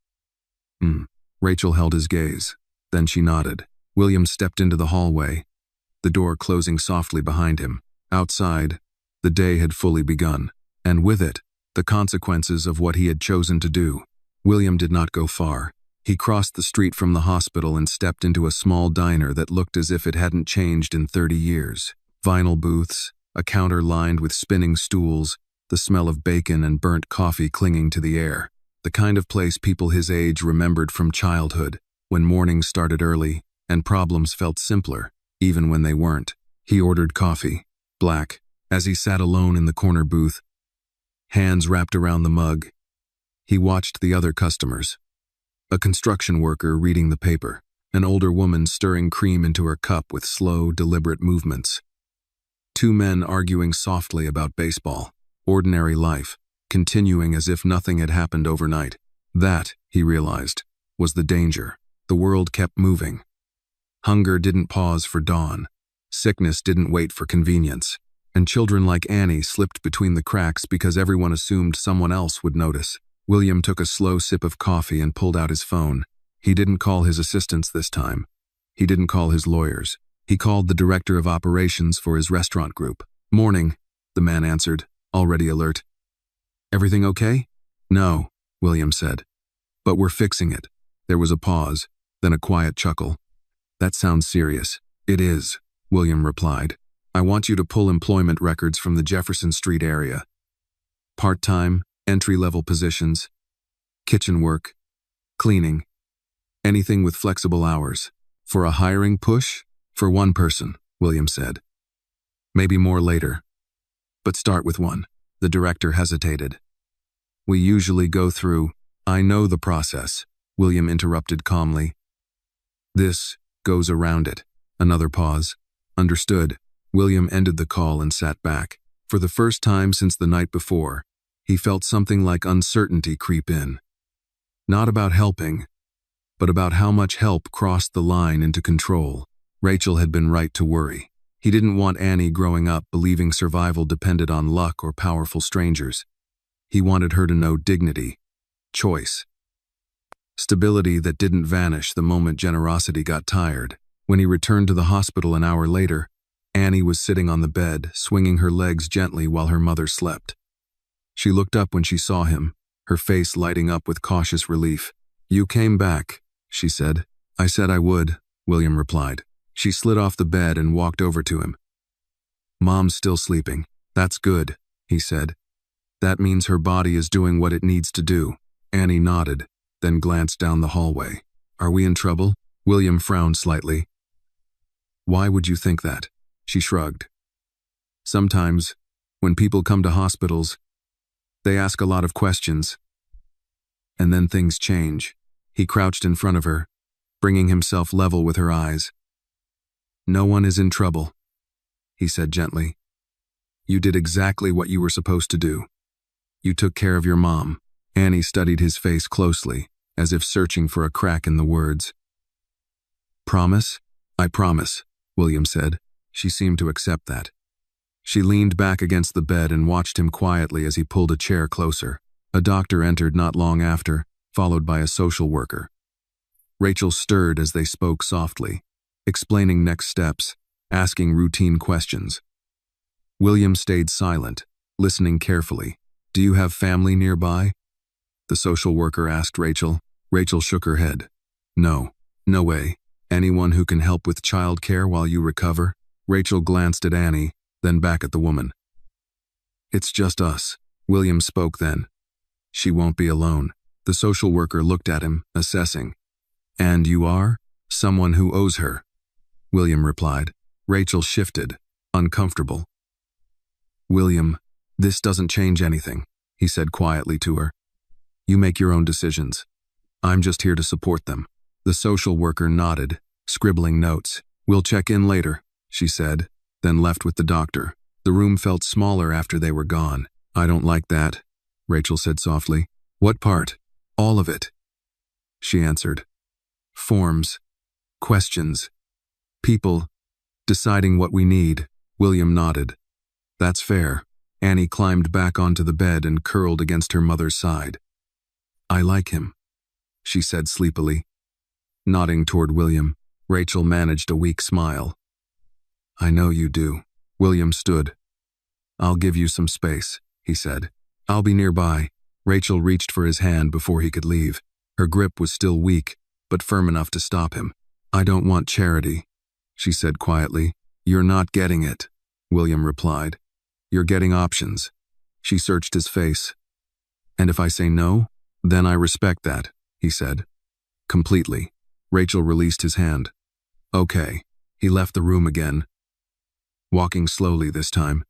Rachel held his gaze. Then she nodded. William stepped into the hallway, the door closing softly behind him. Outside, the day had fully begun, and with it, the consequences of what he had chosen to do. William did not go far. He crossed the street from the hospital and stepped into a small diner that looked as if it hadn't changed in 30 years. Vinyl booths, a counter lined with spinning stools, the smell of bacon and burnt coffee clinging to the air. The kind of place people his age remembered from childhood, when mornings started early and problems felt simpler, even when they weren't. He ordered coffee, black, As he sat alone in the corner booth, hands wrapped around the mug, he watched the other customers. A construction worker reading the paper, an older woman stirring cream into her cup with slow, deliberate movements. Two men arguing softly about baseball, ordinary life, continuing as if nothing had happened overnight. That, he realized, was the danger. The world kept moving. Hunger didn't pause for dawn. Sickness didn't wait for convenience. And children like Annie slipped between the cracks because everyone assumed someone else would notice. William took a slow sip of coffee and pulled out his phone. He didn't call his assistants this time. He didn't call his lawyers. He called the director of operations for his restaurant group. "Morning," the man answered, already alert. "Everything okay?" "No," William said. "But we're fixing it." There was a pause, then a quiet chuckle. "That sounds serious." "It is," William replied. "I want you to pull employment records from the Jefferson Street area. Part-time, entry-level positions, kitchen work, cleaning, anything with flexible hours. For a hiring push? For one person," William said. "Maybe more later. But start with one." The director hesitated. "We usually go through—" "I know the process," William interrupted calmly. "This goes around it." Another pause. "Understood." William ended the call and sat back. For the first time since the night before, he felt something like uncertainty creep in. Not about helping, but about how much help crossed the line into control. Rachel had been right to worry. He didn't want Annie growing up believing survival depended on luck or powerful strangers. He wanted her to know dignity, choice, stability that didn't vanish the moment generosity got tired. When he returned to the hospital an hour later, Annie was sitting on the bed, swinging her legs gently while her mother slept. She looked up when she saw him, her face lighting up with cautious relief. "You came back," she said. "I said I would," William replied. She slid off the bed and walked over to him. "Mom's still sleeping." "That's good," he said. "That means her body is doing what it needs to do." Annie nodded, then glanced down the hallway. "Are we in trouble?" William frowned slightly. "Why would you think that?" She shrugged. "Sometimes, when people come to hospitals, they ask a lot of questions. And then things change." He crouched in front of her, bringing himself level with her eyes. "No one is in trouble," he said gently. "You did exactly what you were supposed to do. You took care of your mom." Annie studied his face closely, as if searching for a crack in the words. "Promise?" "I promise," William said. She seemed to accept that. She leaned back against the bed and watched him quietly as he pulled a chair closer. A doctor entered not long after, followed by a social worker. Rachel stirred as they spoke softly, explaining next steps, asking routine questions. William stayed silent, listening carefully. "Do you have family nearby?" the social worker asked Rachel. Rachel shook her head. "No, no way. Anyone who can help with childcare while you recover?" Rachel glanced at Annie, then back at the woman. "It's just us," William spoke then. "She won't be alone." The social worker looked at him, assessing. "And you are?" "Someone who owes her," William replied. Rachel shifted, uncomfortable. "William, this doesn't change anything," he said quietly to her. "You make your own decisions. I'm just here to support them." The social worker nodded, scribbling notes. "We'll check in later," she said, then left with the doctor. The room felt smaller after they were gone. "I don't like that," Rachel said softly. "What part?" "All of it," she answered. "Forms, questions, people, deciding what we need." William nodded. "That's fair." Annie climbed back onto the bed and curled against her mother's side. "I like him," she said sleepily. Nodding toward William, Rachel managed a weak smile. "I know you do." William stood. "I'll give you some space," he said. "I'll be nearby." Rachel reached for his hand before he could leave. Her grip was still weak, but firm enough to stop him. "I don't want charity," she said quietly. "You're not getting it," William replied. "You're getting options." She searched his face. "And if I say no, then I respect that," he said. "Completely." Rachel released his hand. "Okay." He left the room again, walking slowly this time.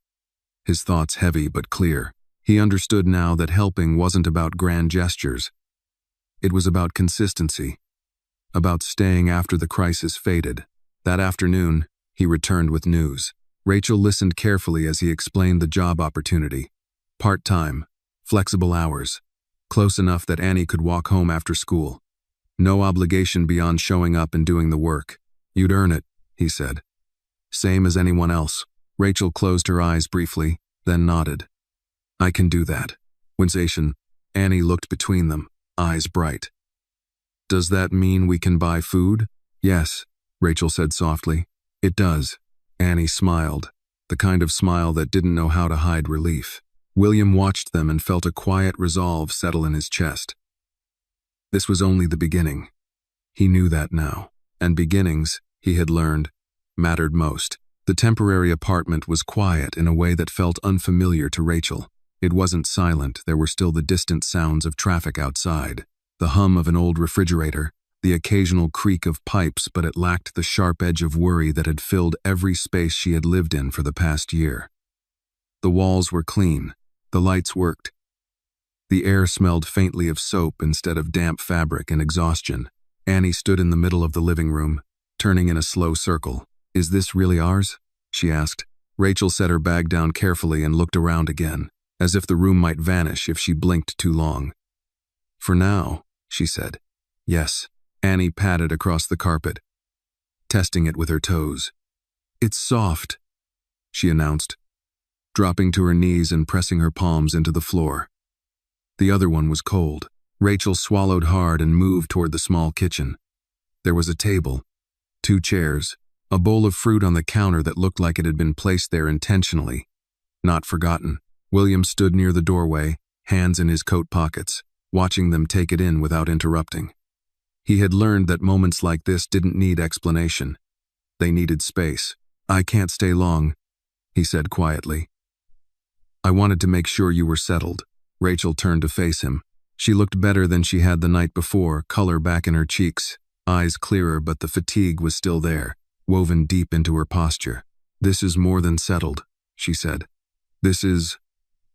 his thoughts heavy but clear. He understood now that helping wasn't about grand gestures. It was about consistency, about staying after the crisis faded. That afternoon, he returned with news. Rachel listened carefully as he explained the job opportunity. Part-time, flexible hours, close enough that Annie could walk home after school. No obligation beyond showing up and doing the work. You'd earn it, he said. Same as anyone else. Rachel closed her eyes briefly, then nodded. I can do that. Winsation. Annie looked between them, eyes bright. Does that mean we can buy food? Yes, Rachel said softly. It does. Annie smiled, the kind of smile that didn't know how to hide relief. William watched them and felt a quiet resolve settle in his chest. This was only the beginning. He knew that now, and beginnings, he had learned, mattered most. The temporary apartment was quiet in a way that felt unfamiliar to Rachel. It wasn't silent, there were still the distant sounds of traffic outside, the hum of an old refrigerator, the occasional creak of pipes, but it lacked the sharp edge of worry that had filled every space she had lived in for the past year. The walls were clean, the lights worked. The air smelled faintly of soap instead of damp fabric and exhaustion. Annie stood in the middle of the living room, turning in a slow circle. Is this really ours? She asked. Rachel set her bag down carefully and looked around again, as if the room might vanish if she blinked too long. For now, she said. Yes. Annie patted across the carpet, testing it with her toes. It's soft, she announced, dropping to her knees and pressing her palms into the floor. The other one was cold. Rachel swallowed hard and moved toward the small kitchen. There was a table, 2 chairs, a bowl of fruit on the counter that looked like it had been placed there intentionally. Not forgotten. William stood near the doorway, hands in his coat pockets, watching them take it in without interrupting. He had learned that moments like this didn't need explanation. They needed space. I can't stay long, he said quietly. I wanted to make sure you were settled. Rachel turned to face him. She looked better than she had the night before, color back in her cheeks, eyes clearer, but the fatigue was still there, woven deep into her posture. This is more than settled, she said. This is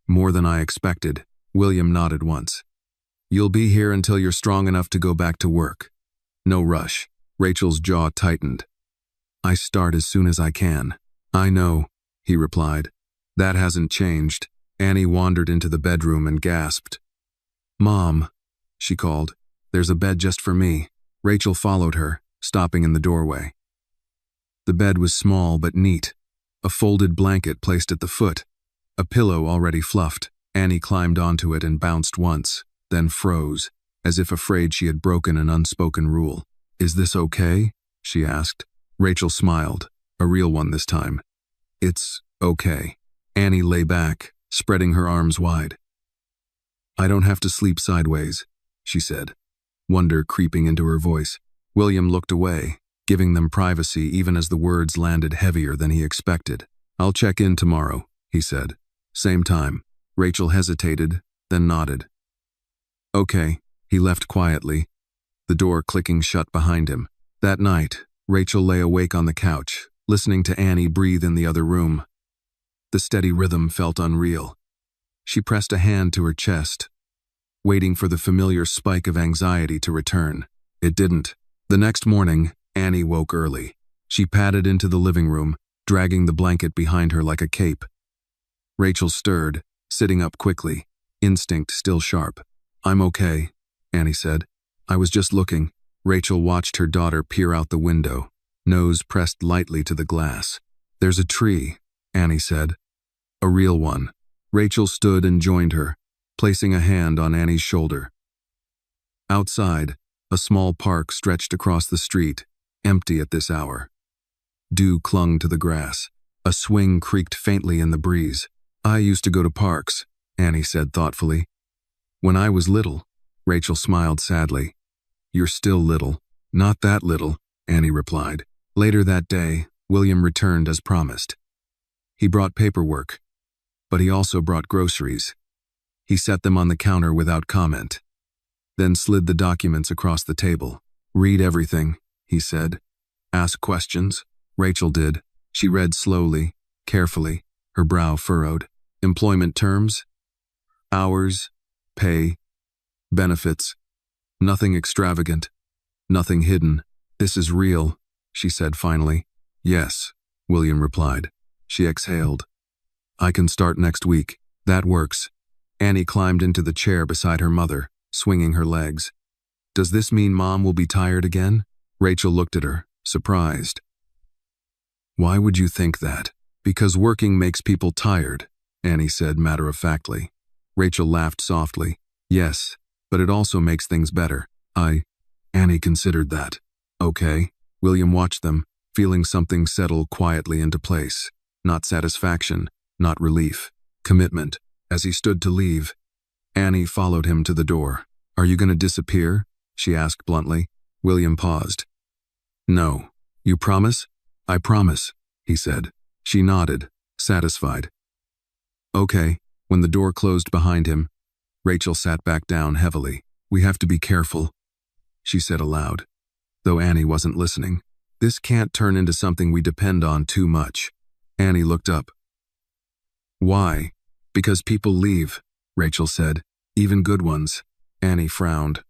more than I expected. William nodded once. You'll be here until you're strong enough to go back to work. No rush. Rachel's jaw tightened. I start as soon as I can. I know, he replied. That hasn't changed. Annie wandered into the bedroom and gasped. Mom, she called. There's a bed just for me. Rachel followed her, stopping in the doorway. The bed was small but neat. A folded blanket placed at the foot. A pillow already fluffed. Annie climbed onto it and bounced once, then froze, as if afraid she had broken an unspoken rule. Is this okay? She asked. Rachel smiled, a real one this time. It's okay. Annie lay back, spreading her arms wide. I don't have to sleep sideways, she said, wonder creeping into her voice. William looked away, giving them privacy even as the words landed heavier than he expected. I'll check in tomorrow, he said. Same time. Rachel hesitated, then nodded. Okay, he left quietly, the door clicking shut behind him. That night, Rachel lay awake on the couch, listening to Annie breathe in the other room. The steady rhythm felt unreal. She pressed a hand to her chest, waiting for the familiar spike of anxiety to return. It didn't. The next morning, Annie woke early. She padded into the living room, dragging the blanket behind her like a cape. Rachel stirred, sitting up quickly, instinct still sharp. I'm okay, Annie said. I was just looking. Rachel watched her daughter peer out the window, nose pressed lightly to the glass. There's a tree, Annie said. A real one. Rachel stood and joined her, placing a hand on Annie's shoulder. Outside, a small park stretched across the street, empty at this hour. Dew clung to the grass. A swing creaked faintly in the breeze. I used to go to parks, Annie said thoughtfully. When I was little, Rachel smiled sadly. You're still little. Not that little, Annie replied. Later that day, William returned as promised. He brought paperwork, but he also brought groceries. He set them on the counter without comment, then slid the documents across the table. Read everything, he said. Ask questions. Rachel did. She read slowly, carefully, her brow furrowed. Employment terms, hours, pay, benefits. Nothing extravagant, nothing hidden. This is real, she said finally. Yes, William replied. She exhaled. I can start next week. That works. Annie climbed into the chair beside her mother, swinging her legs. Does this mean Mom will be tired again? Rachel looked at her, surprised. Why would you think that? Because working makes people tired, Annie said matter-of-factly. Rachel laughed softly. Yes, but it also makes things better. Annie considered that. Okay. William watched them, feeling something settle quietly into place. Not satisfaction, not relief. Commitment. As he stood to leave, Annie followed him to the door. Are you going to disappear? She asked bluntly. William paused. No. You promise? I promise, he said. She nodded, satisfied. Okay. When the door closed behind him, Rachel sat back down heavily. We have to be careful, she said aloud, though Annie wasn't listening. This can't turn into something we depend on too much. Annie looked up. Why? Because people leave, Rachel said. Even good ones. Annie frowned.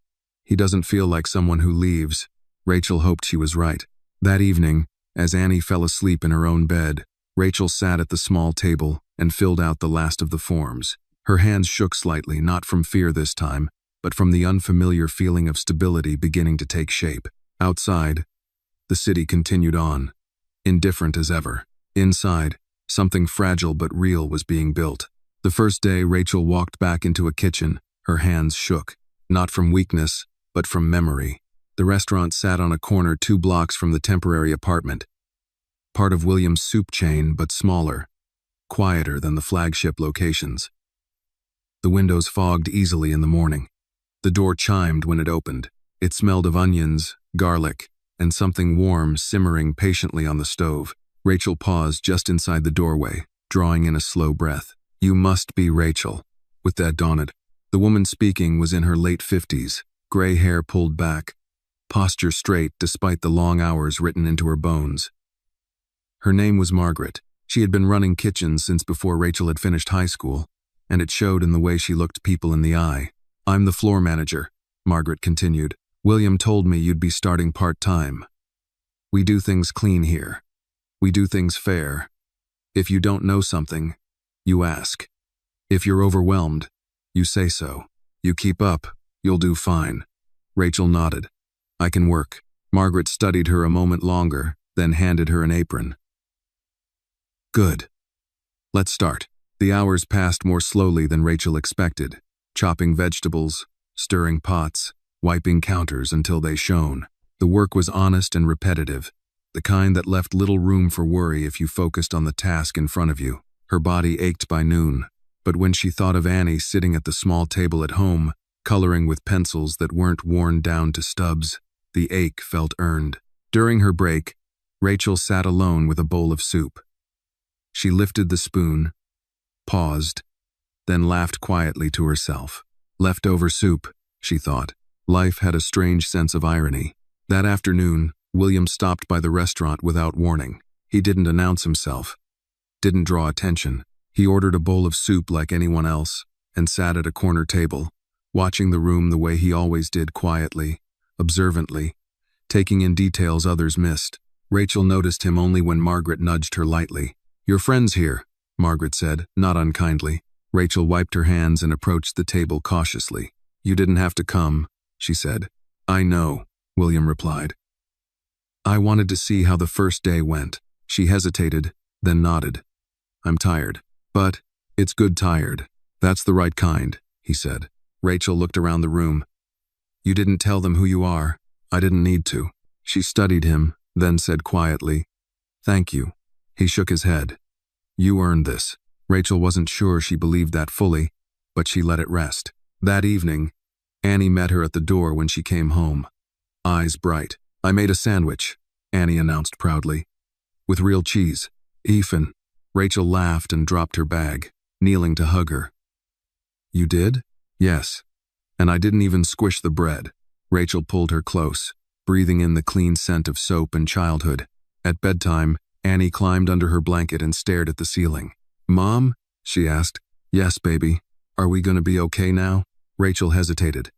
He doesn't feel like someone who leaves. Rachel hoped she was right. That evening, as Annie fell asleep in her own bed, Rachel sat at the small table and filled out the last of the forms. Her hands shook slightly, not from fear this time, but from the unfamiliar feeling of stability beginning to take shape. Outside, the city continued on, indifferent as ever. Inside, something fragile but real was being built. The first day Rachel walked back into a kitchen, her hands shook, not from weakness, but from memory. The restaurant sat on a corner 2 blocks from the temporary apartment, part of William's soup chain but smaller, quieter than the flagship locations. The windows fogged easily in the morning. The door chimed when it opened. It smelled of onions, garlic, and something warm simmering patiently on the stove. Rachel paused just inside the doorway, drawing in a slow breath. You must be Rachel. With that dawned. The woman speaking was in her late 50s, gray hair pulled back, posture straight despite the long hours written into her bones. Her name was Margaret. She had been running kitchens since before Rachel had finished high school, and it showed in the way she looked people in the eye. I'm the floor manager, Margaret continued. William told me you'd be starting part-time. We do things clean here. We do things fair. If you don't know something, you ask. If you're overwhelmed, you say so. You keep up, you'll do fine. Rachel nodded. I can work. Margaret studied her a moment longer, then handed her an apron. Good. Let's start. The hours passed more slowly than Rachel expected, chopping vegetables, stirring pots, wiping counters until they shone. The work was honest and repetitive, the kind that left little room for worry if you focused on the task in front of you. Her body ached by noon, but when she thought of Annie sitting at the small table at home, coloring with pencils that weren't worn down to stubs, the ache felt earned. During her break, Rachel sat alone with a bowl of soup. She lifted the spoon, paused, then laughed quietly to herself. Leftover soup, she thought. Life had a strange sense of irony. That afternoon, William stopped by the restaurant without warning. He didn't announce himself, didn't draw attention. He ordered a bowl of soup like anyone else and sat at a corner table, watching the room the way he always did, quietly, observantly, taking in details others missed. Rachel noticed him only when Margaret nudged her lightly. Your friend's here, Margaret said, not unkindly. Rachel wiped her hands and approached the table cautiously. You didn't have to come, she said. I know, William replied. I wanted to see how the first day went. She hesitated, then nodded. I'm tired. But, it's good tired. That's the right kind, he said. Rachel looked around the room. You didn't tell them who you are. I didn't need to. She studied him, then said quietly, Thank you. He shook his head. You earned this. Rachel wasn't sure she believed that fully, but she let it rest. That evening, Annie met her at the door when she came home. Eyes bright. I made a sandwich, Annie announced proudly. With real cheese. Ethan. Rachel laughed and dropped her bag, kneeling to hug her. You did? Yes. And I didn't even squish the bread. Rachel pulled her close, breathing in the clean scent of soap and childhood. At bedtime, Annie climbed under her blanket and stared at the ceiling. Mom, she asked. Yes, baby. Are we going to be okay now? Rachel hesitated.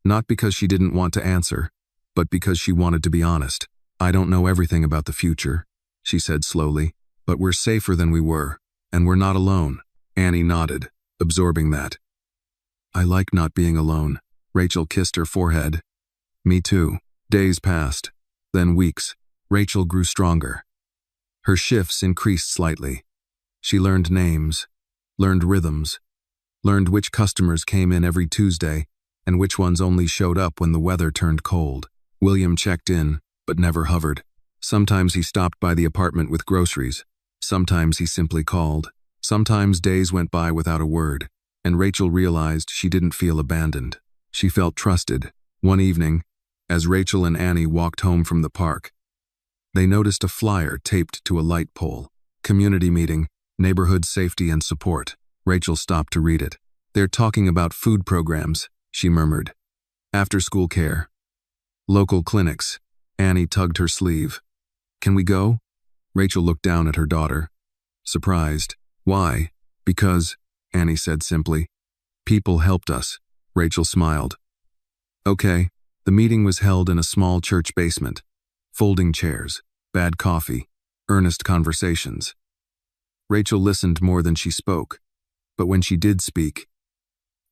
Not because she didn't want to answer, but because she wanted to be honest. I don't know everything about the future, she said slowly, but we're safer than we were, and we're not alone. Annie nodded, absorbing that. I like not being alone. Rachel kissed her forehead. Me too. Days passed, then weeks. Rachel grew stronger. Her shifts increased slightly. She learned names, learned rhythms, learned which customers came in every Tuesday and which ones only showed up when the weather turned cold. William checked in, but never hovered. Sometimes he stopped by the apartment with groceries. Sometimes he simply called. Sometimes days went by without a word, and Rachel realized she didn't feel abandoned. She felt trusted. One evening, as Rachel and Annie walked home from the park, they noticed a flyer taped to a light pole. Community meeting, neighborhood safety and support. Rachel stopped to read it. They're talking about food programs, she murmured. After-school care. Local clinics. Annie tugged her sleeve. Can we go? Rachel looked down at her daughter, surprised. Why? Because, Annie said simply. People helped us. Rachel smiled. Okay. The meeting was held in a small church basement. Folding chairs, bad coffee, earnest conversations. Rachel listened more than she spoke, but when she did speak,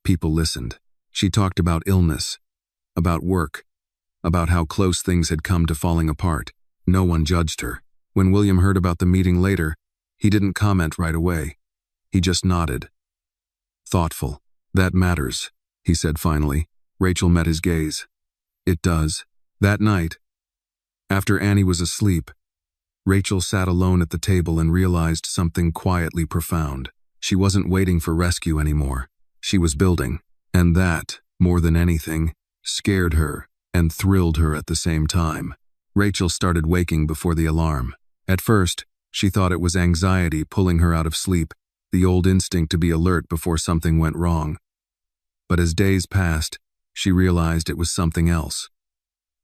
people listened. She talked about illness, about work, about how close things had come to falling apart. No one judged her. When William heard about the meeting later, he didn't comment right away. He just nodded. Thoughtful. That matters, he said finally. Rachel met his gaze. It does. That night, after Annie was asleep, Rachel sat alone at the table and realized something quietly profound. She wasn't waiting for rescue anymore. She was building. And that, more than anything, scared her and thrilled her at the same time. Rachel started waking before the alarm. At first, she thought it was anxiety pulling her out of sleep, the old instinct to be alert before something went wrong. But as days passed, she realized it was something else.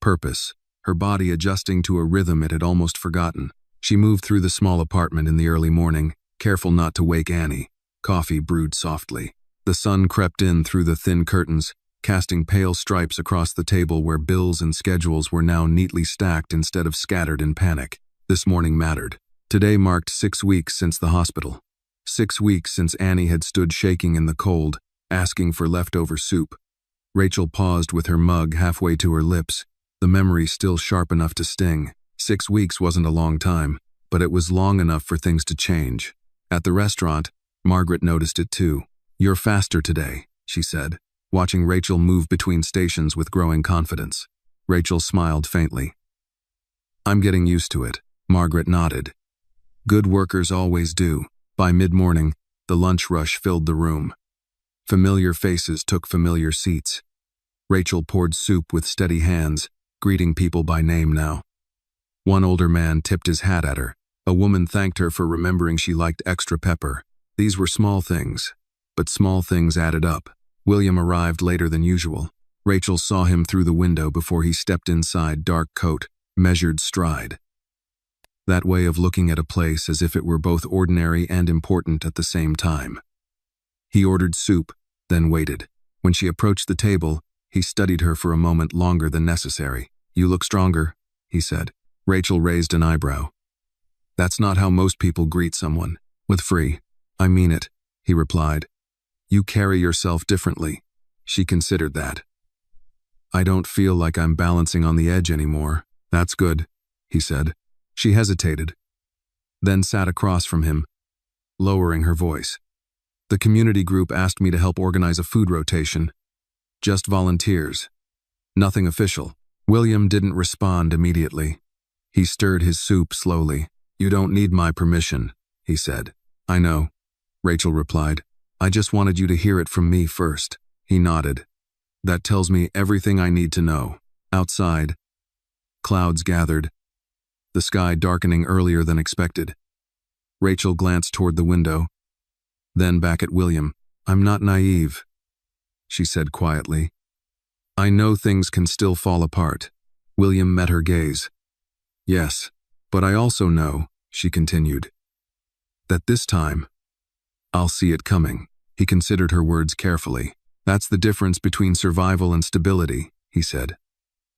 Purpose. Her body adjusting to a rhythm it had almost forgotten. She moved through the small apartment in the early morning, careful not to wake Annie. Coffee brewed softly. The sun crept in through the thin curtains, casting pale stripes across the table where bills and schedules were now neatly stacked instead of scattered in panic. This morning mattered. Today marked 6 weeks since the hospital. 6 weeks since Annie had stood shaking in the cold, asking for leftover soup. Rachel paused with her mug halfway to her lips, the memory still sharp enough to sting. 6 weeks wasn't a long time, but it was long enough for things to change. At the restaurant, Margaret noticed it too. You're faster today, she said, watching Rachel move between stations with growing confidence. Rachel smiled faintly. I'm getting used to it, Margaret nodded. Good workers always do. By mid-morning, the lunch rush filled the room. Familiar faces took familiar seats. Rachel poured soup with steady hands, greeting people by name now. One older man tipped his hat at her. A woman thanked her for remembering she liked extra pepper. These were small things, but small things added up. William arrived later than usual. Rachel saw him through the window before he stepped inside, dark coat, measured stride. That way of looking at a place as if it were both ordinary and important at the same time. He ordered soup, then waited. When she approached the table, he studied her for a moment longer than necessary. You look stronger, he said. Rachel raised an eyebrow. That's not how most people greet someone. With free. I mean it, he replied. You carry yourself differently. She considered that. I don't feel like I'm balancing on the edge anymore. That's good, he said. She hesitated, then sat across from him, lowering her voice. The community group asked me to help organize a food rotation. Just volunteers. Nothing official. William didn't respond immediately. He stirred his soup slowly. You don't need my permission, he said. I know, Rachel replied. I just wanted you to hear it from me first. He nodded. That tells me everything I need to know. Outside, clouds gathered, the sky darkening earlier than expected. Rachel glanced toward the window, then back at William. I'm not naive, she said quietly. I know things can still fall apart. William met her gaze. Yes, but I also know, she continued, that this time, I'll see it coming. He considered her words carefully. That's the difference between survival and stability, he said.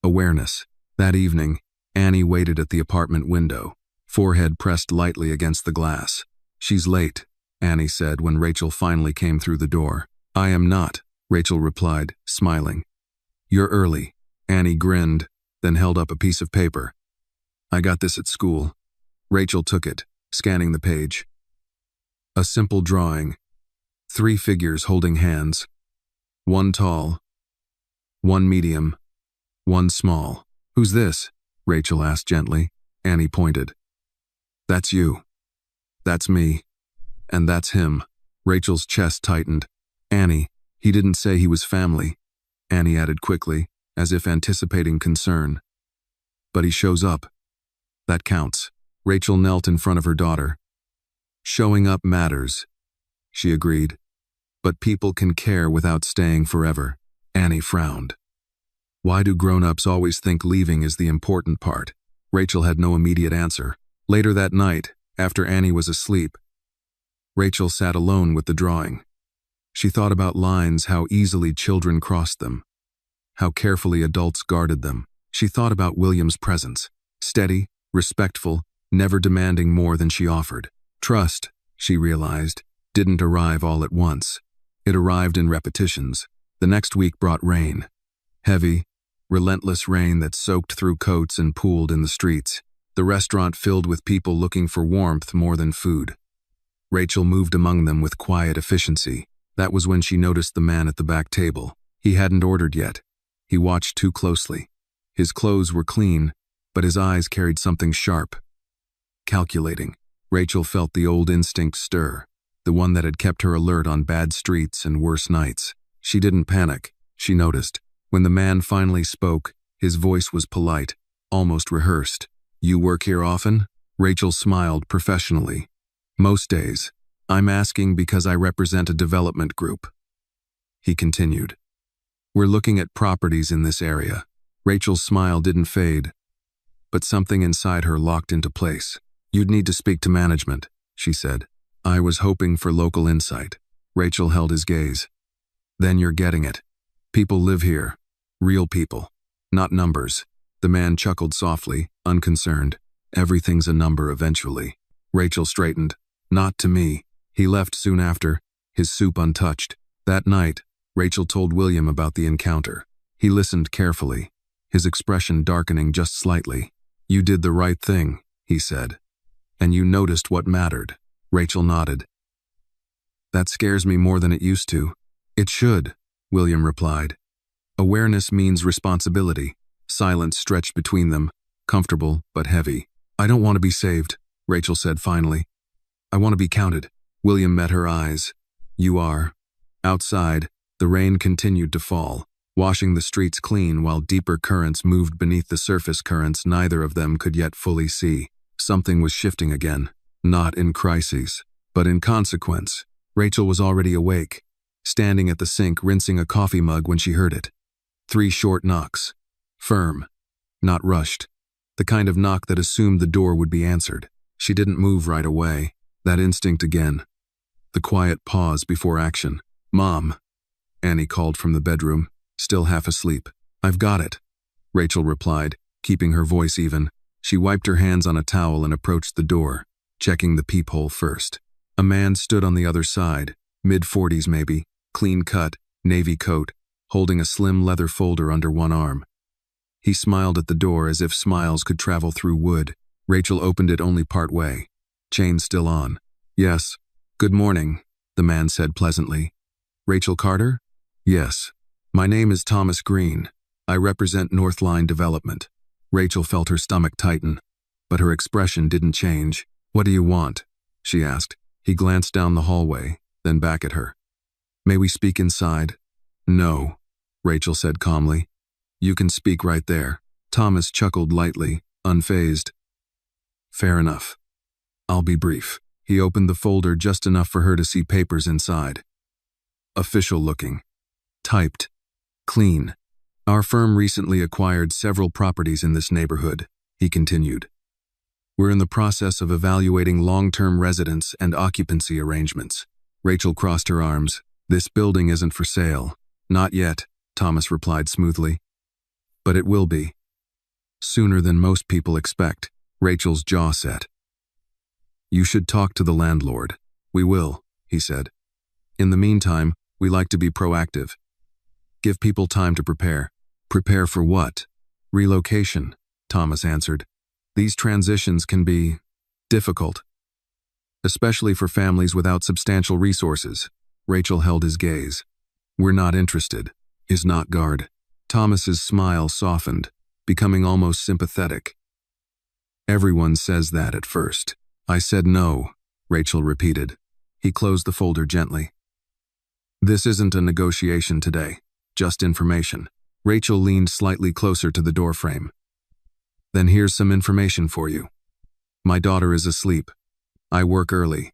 Awareness. That evening, Annie waited at the apartment window, forehead pressed lightly against the glass. She's late, Annie said when Rachel finally came through the door. I am not, Rachel replied, smiling. You're early. Annie grinned, then held up a piece of paper. I got this at school. Rachel took it, scanning the page. A simple drawing. 3 figures holding hands. 1 tall, 1 medium, 1 small. Who's this? Rachel asked gently. Annie pointed. That's you. That's me. And that's him. Rachel's chest tightened. Annie, he didn't say he was family, Annie added quickly, as if anticipating concern. But he shows up. That counts. Rachel knelt in front of her daughter. Showing up matters, she agreed. But people can care without staying forever. Annie frowned. Why do grown-ups always think leaving is the important part? Rachel had no immediate answer. Later that night, after Annie was asleep, Rachel sat alone with the drawing. She thought about lines, how easily children crossed them, how carefully adults guarded them. She thought about William's presence, steady, respectful, never demanding more than she offered. Trust, she realized, didn't arrive all at once. It arrived in repetitions. The next week brought rain. Heavy, relentless rain that soaked through coats and pooled in the streets. The restaurant filled with people looking for warmth more than food. Rachel moved among them with quiet efficiency. That was when she noticed the man at the back table. He hadn't ordered yet. He watched too closely. His clothes were clean, but his eyes carried something sharp. Calculating. Rachel felt the old instinct stir, the one that had kept her alert on bad streets and worse nights. She didn't panic. She noticed. When the man finally spoke, his voice was polite, almost rehearsed. You work here often? Rachel smiled professionally. Most days. I'm asking because I represent a development group. He continued. We're looking at properties in this area. Rachel's smile didn't fade, but something inside her locked into place. You'd need to speak to management, she said. I was hoping for local insight. Rachel held his gaze. Then you're getting it. People live here. Real people. Not numbers. The man chuckled softly, unconcerned. Everything's a number eventually. Rachel straightened. Not to me. He left soon after, his soup untouched. That night, Rachel told William about the encounter. He listened carefully, his expression darkening just slightly. You did the right thing, he said. And you noticed what mattered. Rachel nodded. That scares me more than it used to. It should, William replied. Awareness means responsibility. Silence stretched between them, comfortable but heavy. I don't want to be saved, Rachel said finally. I want to be counted. William met her eyes. You are. Outside, the rain continued to fall, washing the streets clean while deeper currents moved beneath the surface currents neither of them could yet fully see. Something was shifting again, not in crises, but in consequence. Rachel was already awake, standing at the sink rinsing a coffee mug when she heard it. 3 short knocks. Firm, not rushed. The kind of knock that assumed the door would be answered. She didn't move right away. That instinct again. The quiet pause before action. Mom, Annie called from the bedroom, still half asleep. I've got it, Rachel replied, keeping her voice even. She wiped her hands on a towel and approached the door, checking the peephole first. A man stood on the other side, mid-40s maybe, clean cut, navy coat, holding a slim leather folder under one arm. He smiled at the door as if smiles could travel through wood. Rachel opened it only part way. Chain still on. Yes. Good morning, the man said pleasantly. Rachel Carter? Yes. My name is Thomas Green. I represent Northline Development. Rachel felt her stomach tighten, but her expression didn't change. What do you want? She asked. He glanced down the hallway, then back at her. May we speak inside? No, Rachel said calmly. You can speak right there. Thomas chuckled lightly, unfazed. Fair enough. I'll be brief. He opened the folder just enough for her to see papers inside. Official looking. Typed. Clean. Our firm recently acquired several properties in this neighborhood, he continued. We're in the process of evaluating long-term residence and occupancy arrangements. Rachel crossed her arms. This building isn't for sale. Not yet, Thomas replied smoothly. But it will be. Sooner than most people expect. Rachel's jaw set. You should talk to the landlord. We will, he said. In the meantime, we like to be proactive. Give people time to prepare. Prepare for what? Relocation, Thomas answered. These transitions can be difficult, especially for families without substantial resources. Rachel held his gaze. We're not interested. Is not guard. Thomas's smile softened, becoming almost sympathetic. Everyone says that at first. I said no, Rachel repeated. He closed the folder gently. This isn't a negotiation today, just information. Rachel leaned slightly closer to the doorframe. Then here's some information for you. My daughter is asleep. I work early.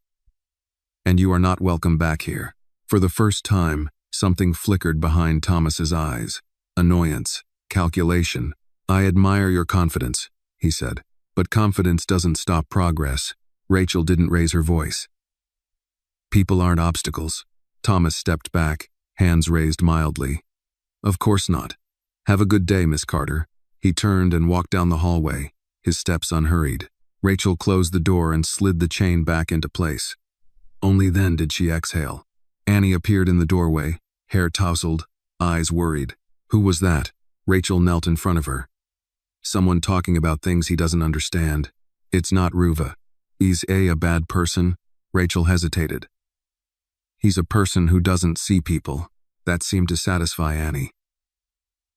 And you are not welcome back here. For the first time, something flickered behind Thomas's eyes. Annoyance, calculation. I admire your confidence, he said. But confidence doesn't stop progress. Rachel didn't raise her voice. People aren't obstacles. Thomas stepped back, hands raised mildly. Of course not. Have a good day, Miss Carter. He turned and walked down the hallway, his steps unhurried. Rachel closed the door and slid the chain back into place. Only then did she exhale. Annie appeared in the doorway, hair tousled, eyes worried. Who was that? Rachel knelt in front of her. Someone talking about things he doesn't understand. It's not Ruva. Is a bad person? Rachel hesitated. He's a person who doesn't see people. That seemed to satisfy Annie.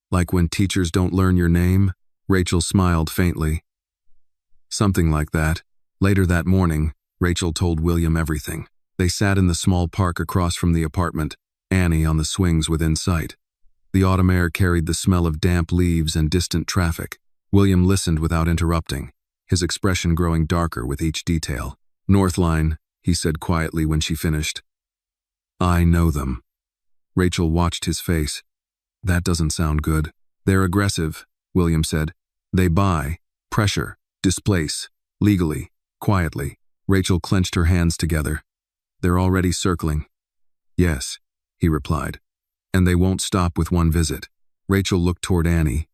Like when teachers don't learn your name? Rachel smiled faintly. Something like that. Later that morning, Rachel told William everything. They sat in the small park across from the apartment, Annie on the swings within sight. The autumn air carried the smell of damp leaves and distant traffic. William listened without interrupting, his expression growing darker with each detail. Northline, he said quietly when she finished. I know them. Rachel watched his face. That doesn't sound good. They're aggressive, William said. They buy, pressure, displace, legally, quietly. Rachel clenched her hands together. They're already circling. Yes, he replied. And they won't stop with one visit. Rachel looked toward Annie,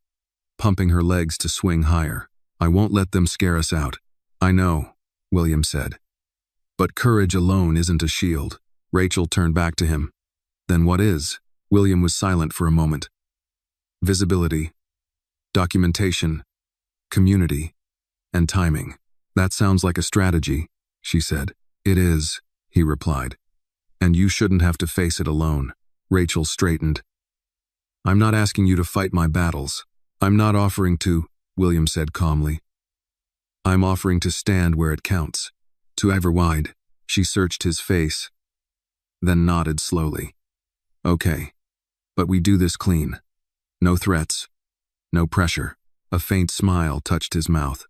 pumping her legs to swing higher. I won't let them scare us out. I know, William said. But courage alone isn't a shield. Rachel turned back to him. Then what is? William was silent for a moment. Visibility, documentation, community, and timing. That sounds like a strategy, she said. It is, he replied. And you shouldn't have to face it alone. Rachel straightened. I'm not asking you to fight my battles. I'm not offering to, William said calmly. I'm offering to stand where it counts. To Everwide. She searched his face, then nodded slowly. Okay, but we do this clean. No threats, no pressure. A faint smile touched his mouth.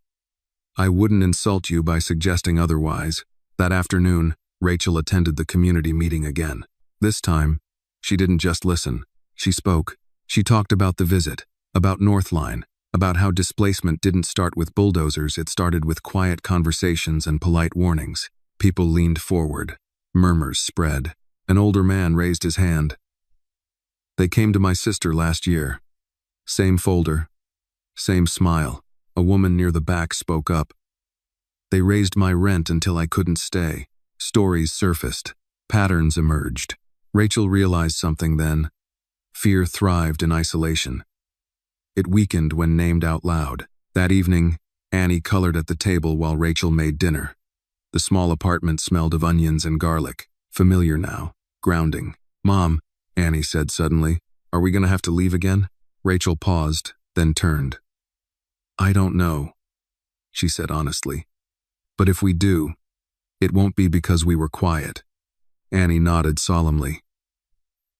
I wouldn't insult you by suggesting otherwise. That afternoon, Rachel attended the community meeting again. This time, she didn't just listen. She spoke. She talked about the visit, about Northline, about how displacement didn't start with bulldozers, it started with quiet conversations and polite warnings. People leaned forward. Murmurs spread. An older man raised his hand. They came to my sister last year. Same folder. Same smile. A woman near the back spoke up. They raised my rent until I couldn't stay. Stories surfaced. Patterns emerged. Rachel realized something then. Fear thrived in isolation. It weakened when named out loud. That evening, Annie colored at the table while Rachel made dinner. The small apartment smelled of onions and garlic. Familiar now. Grounding. Mom, Annie said suddenly, are we going to have to leave again? Rachel paused, then turned. I don't know, she said honestly. But if we do, it won't be because we were quiet. Annie nodded solemnly.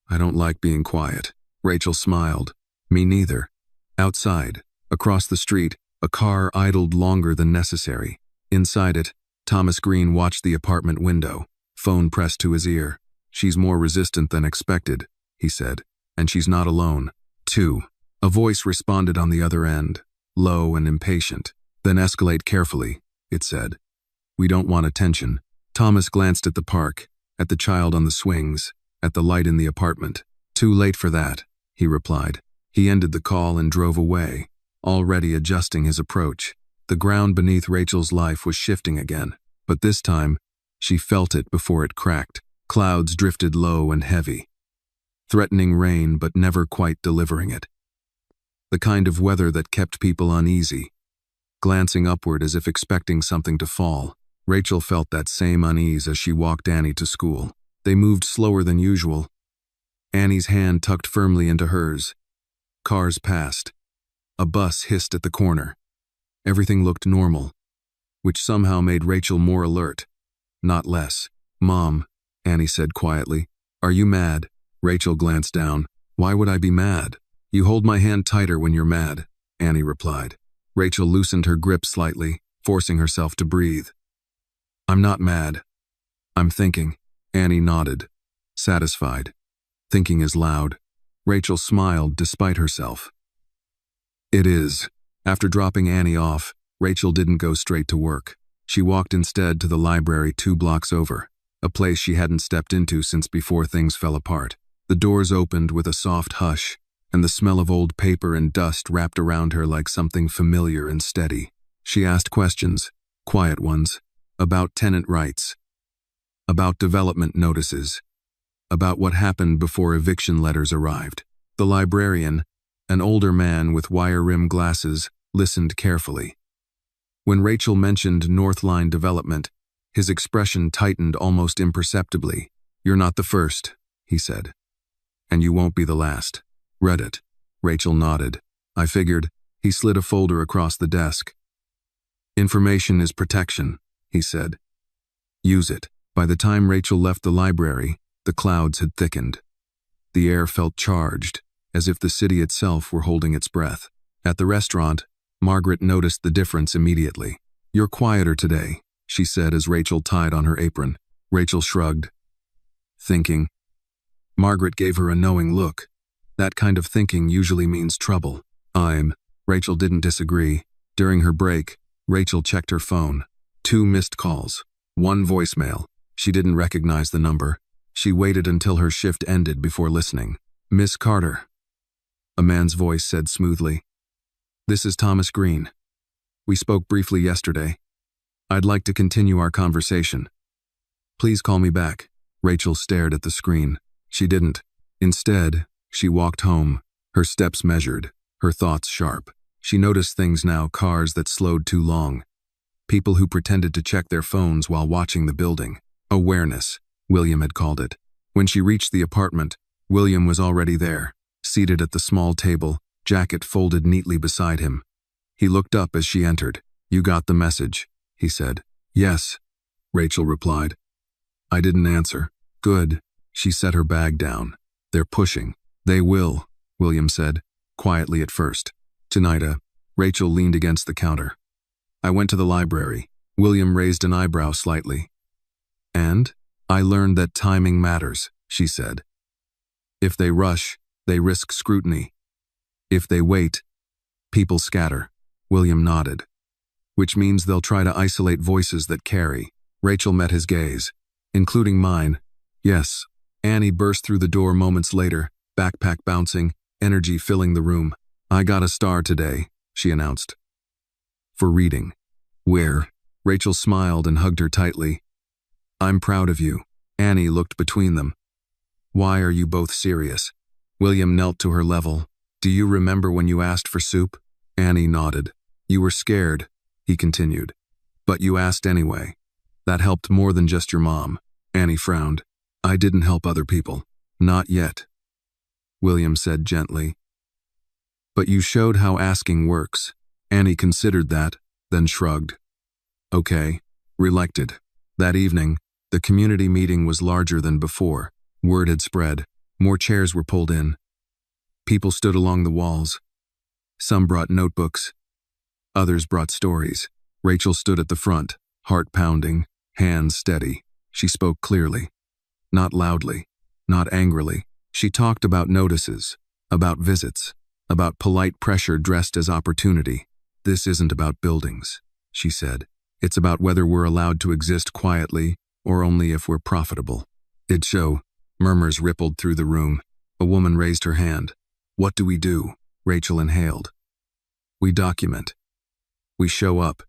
I don't like being quiet. Rachel smiled. Me neither. Outside, across the street, a car idled longer than necessary. Inside it, Thomas Green watched the apartment window, phone pressed to his ear. She's more resistant than expected, he said, and she's not alone. 2. A voice responded on the other end, low and impatient. Then escalate carefully, it said. We don't want attention. Thomas glanced at the park. at the child on the swings, at the light in the apartment. Too late for that, he replied. He ended the call and drove away, already adjusting his approach. The ground beneath Rachel's life was shifting again, but this time, she felt it before it cracked. Clouds drifted low and heavy, threatening rain but never quite delivering it. The kind of weather that kept people uneasy, glancing upward as if expecting something to fall. Rachel felt that same unease as she walked Annie to school. They moved slower than usual, Annie's hand tucked firmly into hers. Cars passed. A bus hissed at the corner. Everything looked normal, which somehow made Rachel more alert, not less. "Mom," Annie said quietly. "Are you mad?" Rachel glanced down. "Why would I be mad?" "You hold my hand tighter when you're mad," Annie replied. Rachel loosened her grip slightly, forcing herself to breathe. "I'm not mad. I'm thinking." Annie nodded, satisfied. Thinking is loud. Rachel smiled despite herself. "It is." After dropping Annie off, Rachel didn't go straight to work. She walked instead to the library 2 blocks over, a place she hadn't stepped into since before things fell apart. The doors opened with a soft hush, and the smell of old paper and dust wrapped around her like something familiar and steady. She asked questions, quiet ones, about tenant rights, about development notices, about what happened before eviction letters arrived. The librarian, an older man with wire-rimmed glasses, listened carefully. When Rachel mentioned Northline Development, his expression tightened almost imperceptibly. "You're not the first," he said. "And you won't be the last." "Read it." Rachel nodded. "I figured." He slid a folder across the desk. "Information is protection," he said. "Use it." By the time Rachel left the library, the clouds had thickened. The air felt charged, as if the city itself were holding its breath. At the restaurant, Margaret noticed the difference immediately. "You're quieter today," she said as Rachel tied on her apron. Rachel shrugged. "Thinking." Margaret gave her a knowing look. That kind of thinking usually means trouble. Rachel didn't disagree. During her break, Rachel checked her phone. 2 missed calls. 1 voicemail. She didn't recognize the number. She waited until her shift ended before listening. "Miss Carter," a man's voice said smoothly. "This is Thomas Green. We spoke briefly yesterday. I'd like to continue our conversation. Please call me back." Rachel stared at the screen. She didn't. Instead, she walked home, her steps measured, her thoughts sharp. She noticed things now: cars that slowed too long, people who pretended to check their phones while watching the building. Awareness, William had called it. When she reached the apartment, William was already there, seated at the small table, jacket folded neatly beside him. He looked up as she entered. "You got the message," he said. "Yes," Rachel replied. "I didn't answer." "Good." She set her bag down. "They're pushing." "They will," William said, quietly at first. "Tonight, Rachel leaned against the counter. "I went to the library." William raised an eyebrow slightly. "And? I learned that timing matters," she said. "If they rush, they risk scrutiny. If they wait, people scatter." William nodded. "Which means they'll try to isolate voices that carry." Rachel met his gaze. "Including mine." "Yes." Annie burst through the door moments later, backpack bouncing, energy filling the room. "I got a star today," she announced. "For reading." "Where?" Rachel smiled and hugged her tightly. "I'm proud of you." Annie looked between them. "Why are you both serious?" William knelt to her level. "Do you remember when you asked for soup?" Annie nodded. "You were scared," he continued. "But you asked anyway. That helped more than just your mom." Annie frowned. "I didn't help other people." "Not yet," William said gently. "But you showed how asking works." Annie considered that, then shrugged. "Okay." Reelected. That evening, the community meeting was larger than before. Word had spread. More chairs were pulled in. People stood along the walls. Some brought notebooks. Others brought stories. Rachel stood at the front, heart pounding, hands steady. She spoke clearly. Not loudly, not angrily. She talked about notices, about visits, about polite pressure dressed as opportunity. "This isn't about buildings," she said. "It's about whether we're allowed to exist quietly or only if we're profitable." It'd show. Murmurs rippled through the room. A woman raised her hand. What do we do? Rachel inhaled. We document. We show up.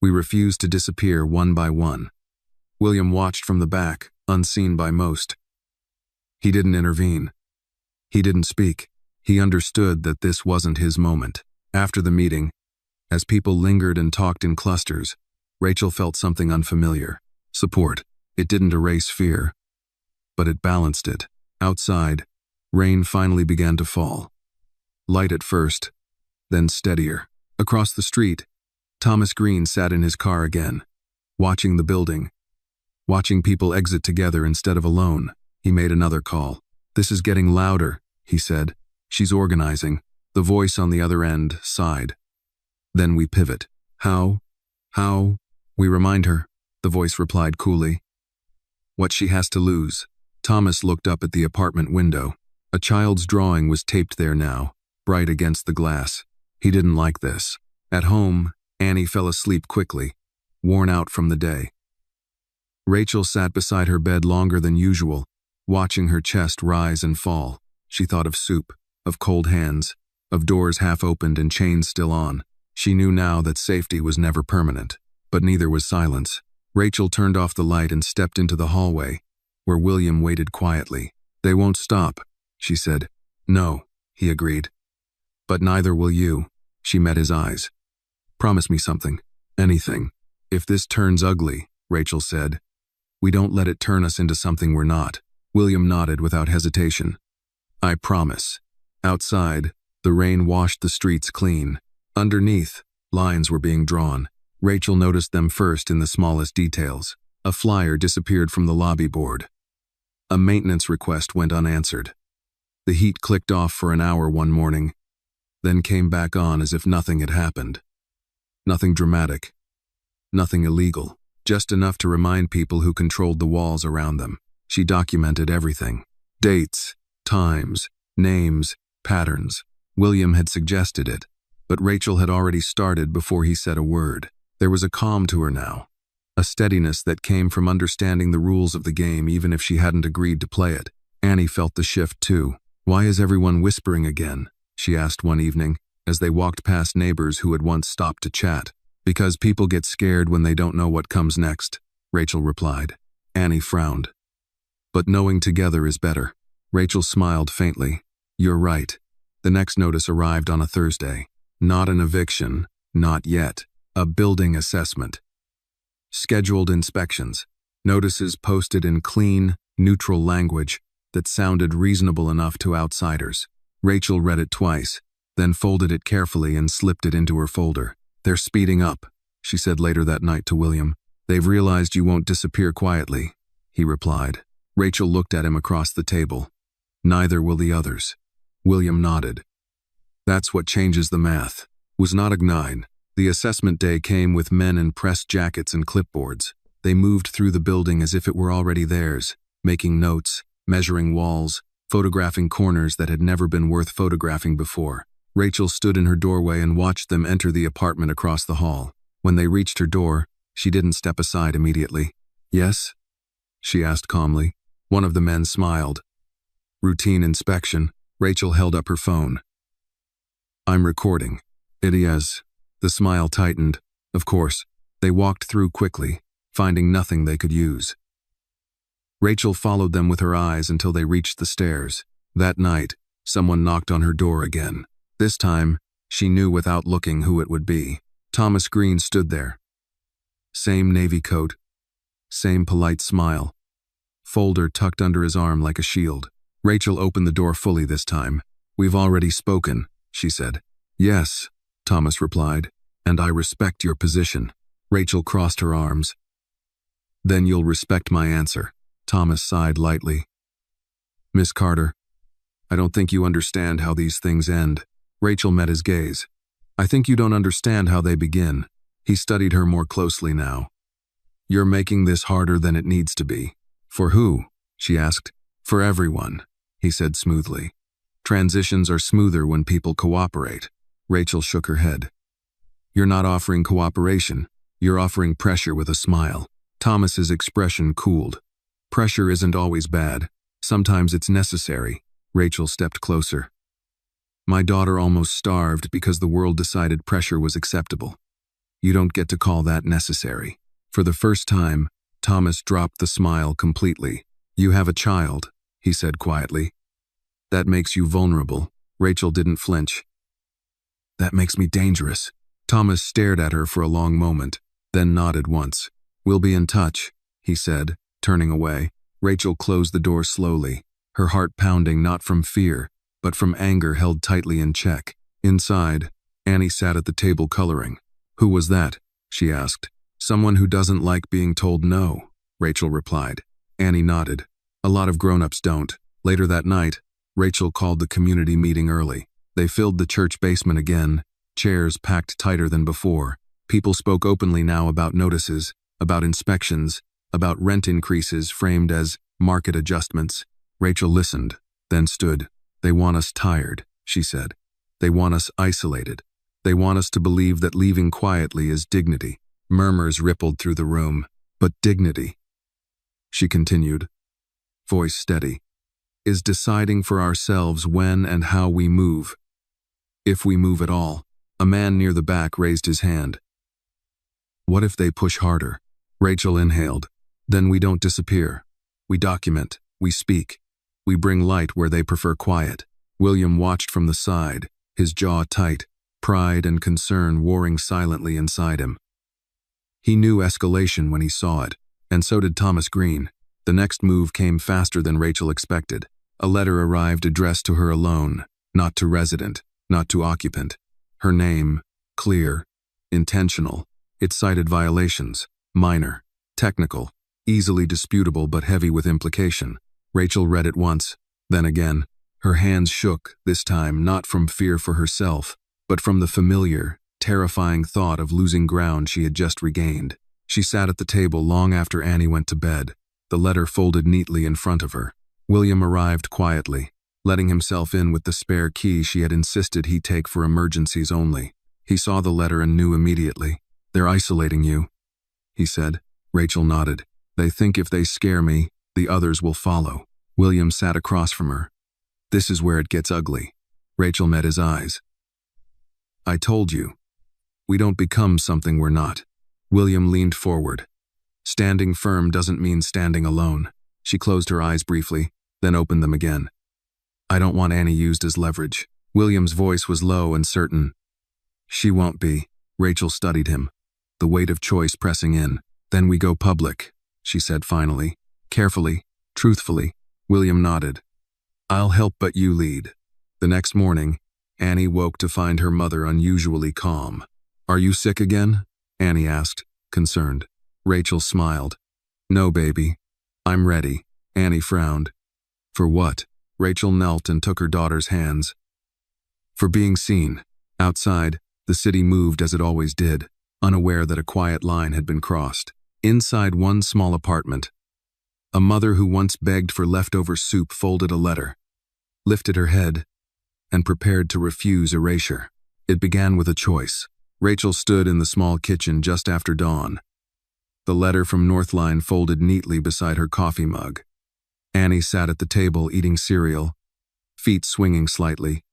We refuse to disappear one by one. William watched from the back, unseen by most. He didn't intervene. He didn't speak. He understood that this wasn't his moment. After the meeting, as people lingered and talked in clusters, Rachel felt something unfamiliar. Support. It didn't erase fear, but it balanced it. Outside, rain finally began to fall. Light at first, then steadier. Across the street, Thomas Green sat in his car again, watching the building, watching people exit together instead of alone. He made another call. This is getting louder, he said. She's organizing. The voice on the other end sighed. Then we pivot. How? We remind her, the voice replied coolly. What she has to lose. Thomas looked up at the apartment window. A child's drawing was taped there now, bright against the glass. He didn't like this. At home, Annie fell asleep quickly, worn out from the day. Rachel sat beside her bed longer than usual, watching her chest rise and fall. She thought of soup, of cold hands, of doors half opened and chains still on. She knew now that safety was never permanent, but neither was silence. Rachel turned off the light and stepped into the hallway, where William waited quietly. They won't stop, she said. No, he agreed. But neither will you. She met his eyes. Promise me something. Anything. If this turns ugly, Rachel said, we don't let it turn us into something we're not. William nodded without hesitation. I promise. Outside, the rain washed the streets clean. Underneath, lines were being drawn. Rachel noticed them first in the smallest details. A flyer disappeared from the lobby board. A maintenance request went unanswered. The heat clicked off for an hour one morning, then came back on as if nothing had happened. Nothing dramatic. Nothing illegal. Just enough to remind people who controlled the walls around them. She documented everything. Dates, times, names, patterns. William had suggested it, but Rachel had already started before he said a word. There was a calm to her now, a steadiness that came from understanding the rules of the game even if she hadn't agreed to play it. Annie felt the shift too. Why is everyone whispering again? She asked one evening, as they walked past neighbors who had once stopped to chat. Because people get scared when they don't know what comes next, Rachel replied. Annie frowned. But knowing together is better. Rachel smiled faintly. You're right. The next notice arrived on a Thursday. Not an eviction, not yet. A building assessment. Scheduled inspections. Notices posted in clean, neutral language that sounded reasonable enough to outsiders. Rachel read it twice, then folded it carefully and slipped it into her folder. They're speeding up, she said later that night to William. They've realized you won't disappear quietly, he replied. Rachel looked at him across the table. Neither will the others. William nodded. That's what changes the math. Was not a nine. The assessment day came with men in pressed jackets and clipboards. They moved through the building as if it were already theirs, making notes, measuring walls, photographing corners that had never been worth photographing before. Rachel stood in her doorway and watched them enter the apartment across the hall. When they reached her door, she didn't step aside immediately. Yes? She asked calmly. One of the men smiled. Routine inspection. Rachel held up her phone. I'm recording. It is. The smile tightened. Of course. They walked through quickly, finding nothing they could use. Rachel followed them with her eyes until they reached the stairs. That night, someone knocked on her door again. This time, she knew without looking who it would be. Thomas Green stood there. Same navy coat. Same polite smile. Folder tucked under his arm like a shield. Rachel opened the door fully this time. We've already spoken, she said. Yes, Thomas replied, and I respect your position. Rachel crossed her arms. Then you'll respect my answer. Thomas sighed lightly. Miss Carter, I don't think you understand how these things end. Rachel met his gaze. I think you don't understand how they begin. He studied her more closely now. You're making this harder than it needs to be. For who? She asked. For everyone, he said smoothly. Transitions are smoother when people cooperate. Rachel shook her head. You're not offering cooperation. You're offering pressure with a smile. Thomas's expression cooled. Pressure isn't always bad. Sometimes it's necessary. Rachel stepped closer. My daughter almost starved because the world decided pressure was acceptable. You don't get to call that necessary. For the first time, Thomas dropped the smile completely. You have a child, he said quietly. That makes you vulnerable. Rachel didn't flinch. That makes me dangerous. Thomas stared at her for a long moment, then nodded once. We'll be in touch, he said, turning away. Rachel closed the door slowly, her heart pounding not from fear, but from anger held tightly in check. Inside, Annie sat at the table coloring. Who was that? She asked. Someone who doesn't like being told no, Rachel replied. Annie nodded. A lot of grown-ups don't. Later that night, Rachel called the community meeting early. They filled the church basement again, chairs packed tighter than before. People spoke openly now about notices, about inspections, about rent increases framed as market adjustments. Rachel listened, then stood. They want us tired, she said. They want us isolated. They want us to believe that leaving quietly is dignity. Murmurs rippled through the room. But dignity, she continued, voice steady, is deciding for ourselves when and how we move. If we move at all. A man near the back raised his hand. What if they push harder? Rachel inhaled. Then we don't disappear. We document. We speak. We bring light where they prefer quiet. William watched from the side, his jaw tight, pride and concern warring silently inside him. He knew escalation when he saw it, and so did Thomas Green. The next move came faster than Rachel expected. A letter arrived addressed to her alone, not to resident, not to occupant. Her name, clear, intentional. It cited violations, minor, technical, easily disputable but heavy with implication. Rachel read it once, then again. Her hands shook, this time not from fear for herself, but from the familiar, terrifying thought of losing ground she had just regained. She sat at the table long after Annie went to bed, the letter folded neatly in front of her. William arrived quietly, letting himself in with the spare key she had insisted he take for emergencies only. He saw the letter and knew immediately. They're isolating you, he said. Rachel nodded. They think if they scare me, the others will follow. William sat across from her. This is where it gets ugly. Rachel met his eyes. I told you. We don't become something we're not. William leaned forward. Standing firm doesn't mean standing alone. She closed her eyes briefly, then opened them again. I don't want Annie used as leverage. William's voice was low and certain. She won't be. Rachel studied him, the weight of choice pressing in. Then we go public, she said finally. Carefully, truthfully. William nodded. I'll help but you lead. The next morning, Annie woke to find her mother unusually calm. Are you sick again? Annie asked, concerned. Rachel smiled. No, baby. I'm ready. Annie frowned. For what? Rachel knelt and took her daughter's hands. For being seen. Outside, the city moved as it always did, unaware that a quiet line had been crossed. Inside one small apartment, a mother who once begged for leftover soup folded a letter, lifted her head, and prepared to refuse erasure. It began with a choice. Rachel stood in the small kitchen just after dawn. The letter from Northline folded neatly beside her coffee mug. Annie sat at the table eating cereal, feet swinging slightly,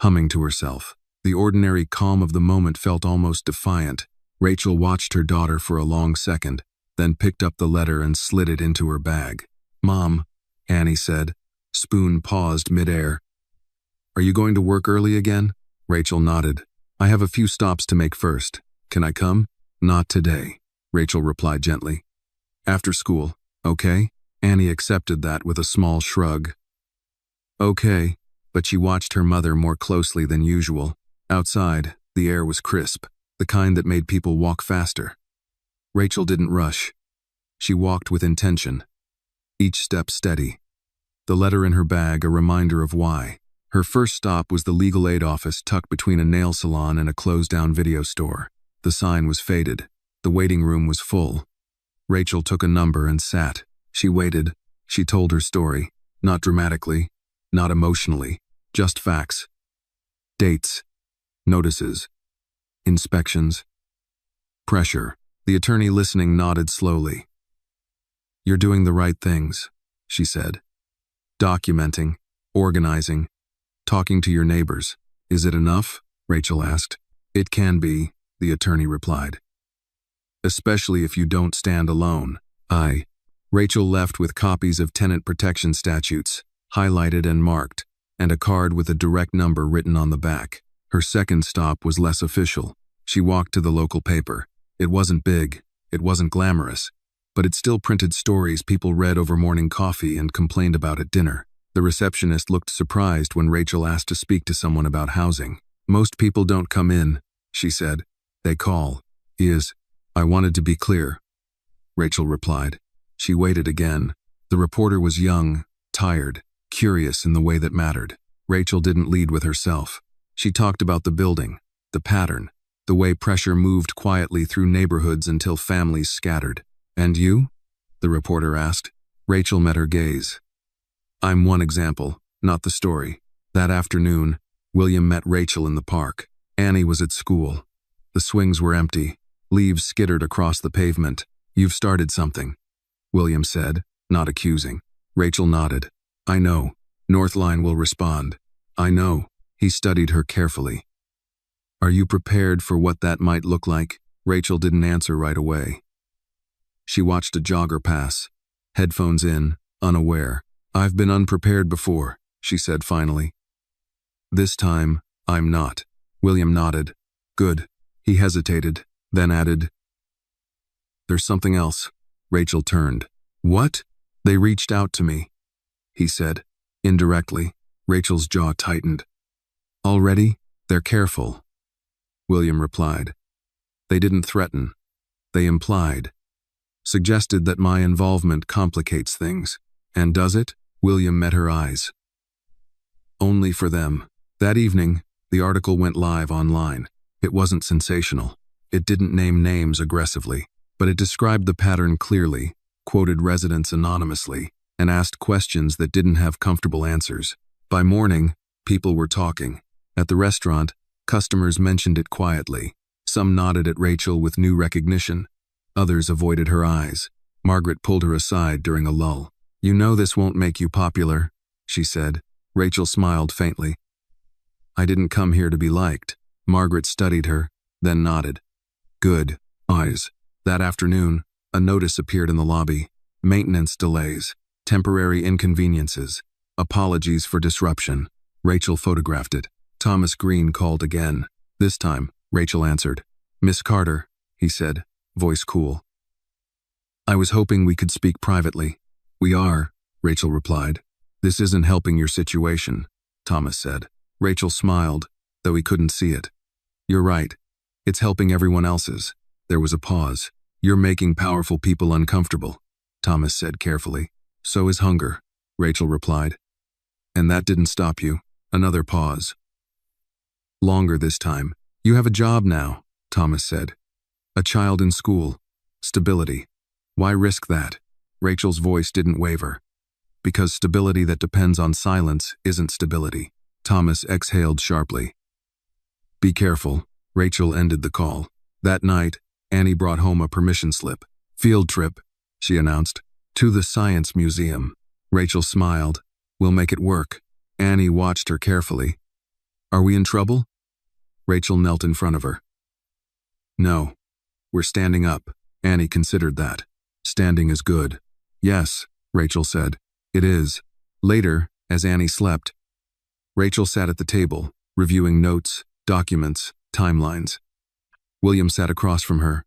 humming to herself. The ordinary calm of the moment felt almost defiant. Rachel watched her daughter for a long second, then picked up the letter and slid it into her bag. Mom, Annie said. Spoon paused midair. Are you going to work early again? Rachel nodded. I have a few stops to make first. Can I come? Not today, Rachel replied gently. After school, okay? Annie accepted that with a small shrug. Okay, but she watched her mother more closely than usual. Outside, the air was crisp, the kind that made people walk faster. Rachel didn't rush. She walked with intention, each step steady. The letter in her bag a reminder of why. Her first stop was the legal aid office tucked between a nail salon and a closed-down video store. The sign was faded. The waiting room was full. Rachel took a number and sat. She waited. She told her story. Not dramatically, not emotionally, just facts. Dates, notices, inspections, pressure. The attorney listening nodded slowly. You're doing the right things, she said. Documenting, organizing, talking to your neighbors. Is it enough? Rachel asked. It can be, the attorney replied. Especially if you don't stand alone. Rachel left with copies of tenant protection statutes, highlighted and marked, and a card with a direct number written on the back. Her second stop was less official. She walked to the local paper. It wasn't big, it wasn't glamorous, but it still printed stories people read over morning coffee and complained about at dinner. The receptionist looked surprised when Rachel asked to speak to someone about housing. Most people don't come in, she said. They call. I wanted to be clear, Rachel replied. She waited again. The reporter was young, tired, curious in the way that mattered. Rachel didn't lead with herself. She talked about the building, the pattern, the way pressure moved quietly through neighborhoods until families scattered. And you? The reporter asked. Rachel met her gaze. I'm one example, not the story. That afternoon, William met Rachel in the park. Annie was at school. The swings were empty. Leaves skittered across the pavement. You've started something, William said, not accusing. Rachel nodded. I know. Northline will respond. I know. He studied her carefully. Are you prepared for what that might look like? Rachel didn't answer right away. She watched a jogger pass, headphones in, unaware. I've been unprepared before, she said finally. This time, I'm not. William nodded. Good. He hesitated, then added, There's something else. Rachel turned. What? They reached out to me, he said, indirectly. Rachel's jaw tightened. Already? They're careful, William replied. They didn't threaten. They implied. Suggested that my involvement complicates things. And does it? William met her eyes. Only for them. That evening, the article went live online. It wasn't sensational. It didn't name names aggressively, but it described the pattern clearly, quoted residents anonymously, and asked questions that didn't have comfortable answers. By morning, people were talking. At the restaurant, customers mentioned it quietly. Some nodded at Rachel with new recognition. Others avoided her eyes. Margaret pulled her aside during a lull. You know this won't make you popular, she said. Rachel smiled faintly. I didn't come here to be liked. Margaret studied her, then nodded. Good. Eyes. That afternoon, a notice appeared in the lobby. Maintenance delays. Temporary inconveniences. Apologies for disruption. Rachel photographed it. Thomas Green called again. This time, Rachel answered. Miss Carter, he said, voice cool. I was hoping we could speak privately. We are, Rachel replied. This isn't helping your situation, Thomas said. Rachel smiled, though he couldn't see it. You're right. It's helping everyone else's. There was a pause. You're making powerful people uncomfortable, Thomas said carefully. So is hunger, Rachel replied. And that didn't stop you. Another pause. Longer this time. You have a job now, Thomas said. A child in school. Stability. Why risk that? Rachel's voice didn't waver. Because stability that depends on silence isn't stability. Thomas exhaled sharply. Be careful. Rachel ended the call. That night, Annie brought home a permission slip. Field trip, she announced. To the Science Museum. Rachel smiled. We'll make it work. Annie watched her carefully. Are we in trouble? Rachel knelt in front of her. No. We're standing up. Annie considered that. Standing is good. Yes, Rachel said. It is. Later, as Annie slept, Rachel sat at the table, reviewing notes, documents, timelines. William sat across from her.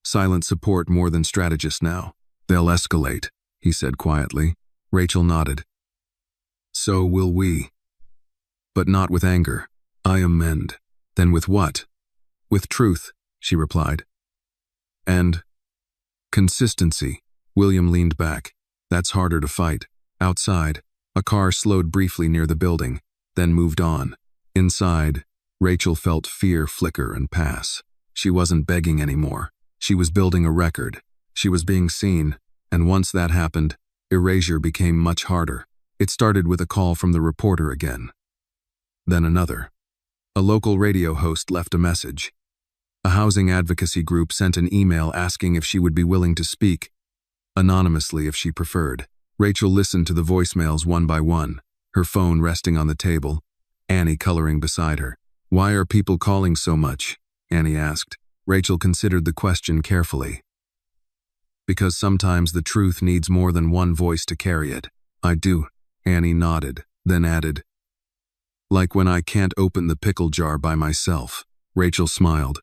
Silent support more than strategist now. They'll escalate, he said quietly. Rachel nodded. So will we. But not with anger. I amend. Then with what? With truth, she replied. And consistency. William leaned back. That's harder to fight. Outside, a car slowed briefly near the building, then moved on. Inside, Rachel felt fear flicker and pass. She wasn't begging anymore. She was building a record. She was being seen, and once that happened, erasure became much harder. It started with a call from the reporter again. Then another. A local radio host left a message. A housing advocacy group sent an email asking if she would be willing to speak. anonymously if she preferred. Rachel listened to the voicemails one by one, her phone resting on the table, Annie coloring beside her. "Why are people calling so much?" Annie asked. Rachel considered the question carefully. "Because sometimes the truth needs more than one voice to carry it." "I do." Annie nodded, then added, "Like when I can't open the pickle jar by myself." Rachel smiled.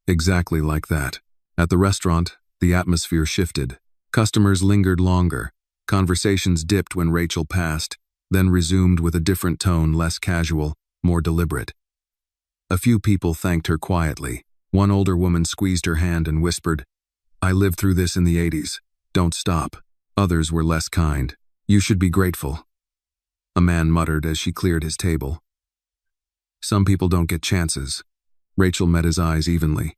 "Exactly like that." At the restaurant, the atmosphere shifted. Customers lingered longer. Conversations dipped when Rachel passed, then resumed with a different tone, less casual, more deliberate. A few people thanked her quietly. One older woman squeezed her hand and whispered, "I lived through this in the '80s. Don't stop." Others were less kind. "You should be grateful." A man muttered as she cleared his table. "Some people don't get chances." Rachel met his eyes evenly.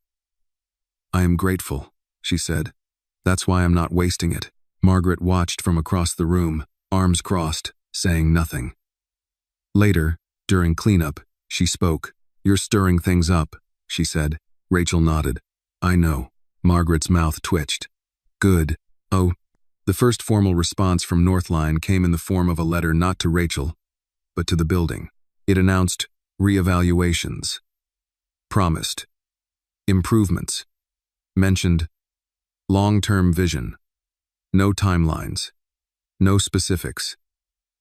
"I am grateful," she said. "That's why I'm not wasting it." Margaret watched from across the room, arms crossed, saying nothing. Later, during cleanup, she spoke. "You're stirring things up," she said. Rachel nodded. "I know." Margaret's mouth twitched. "Good. Oh." The first formal response from Northline came in the form of a letter not to Rachel, but to the building. It announced reevaluations, promised improvements, mentioned long-term vision, no timelines, no specifics,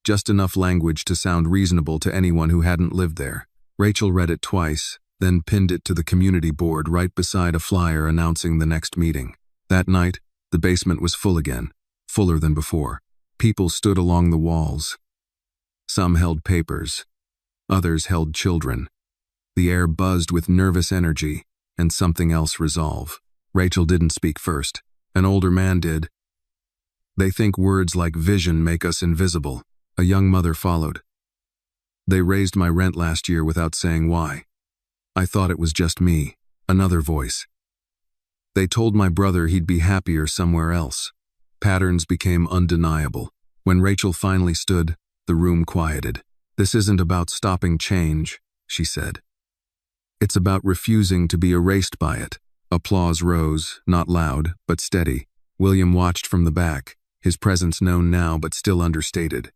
just enough language to sound reasonable to anyone who hadn't lived there. Rachel read it twice, then pinned it to the community board right beside a flyer announcing the next meeting. That night, the basement was full again, fuller than before. People stood along the walls. Some held papers. Others held children. The air buzzed with nervous energy and something else resolve. Rachel didn't speak first. An older man did. "They think words like vision make us invisible." A young mother followed. "They raised my rent last year without saying why. I thought it was just me." Another voice. "They told my brother he'd be happier somewhere else." Patterns became undeniable. When Rachel finally stood, the room quieted. "This isn't about stopping change," she said. "It's about refusing to be erased by it." Applause rose, not loud, but steady. William watched from the back, his presence known now but still understated.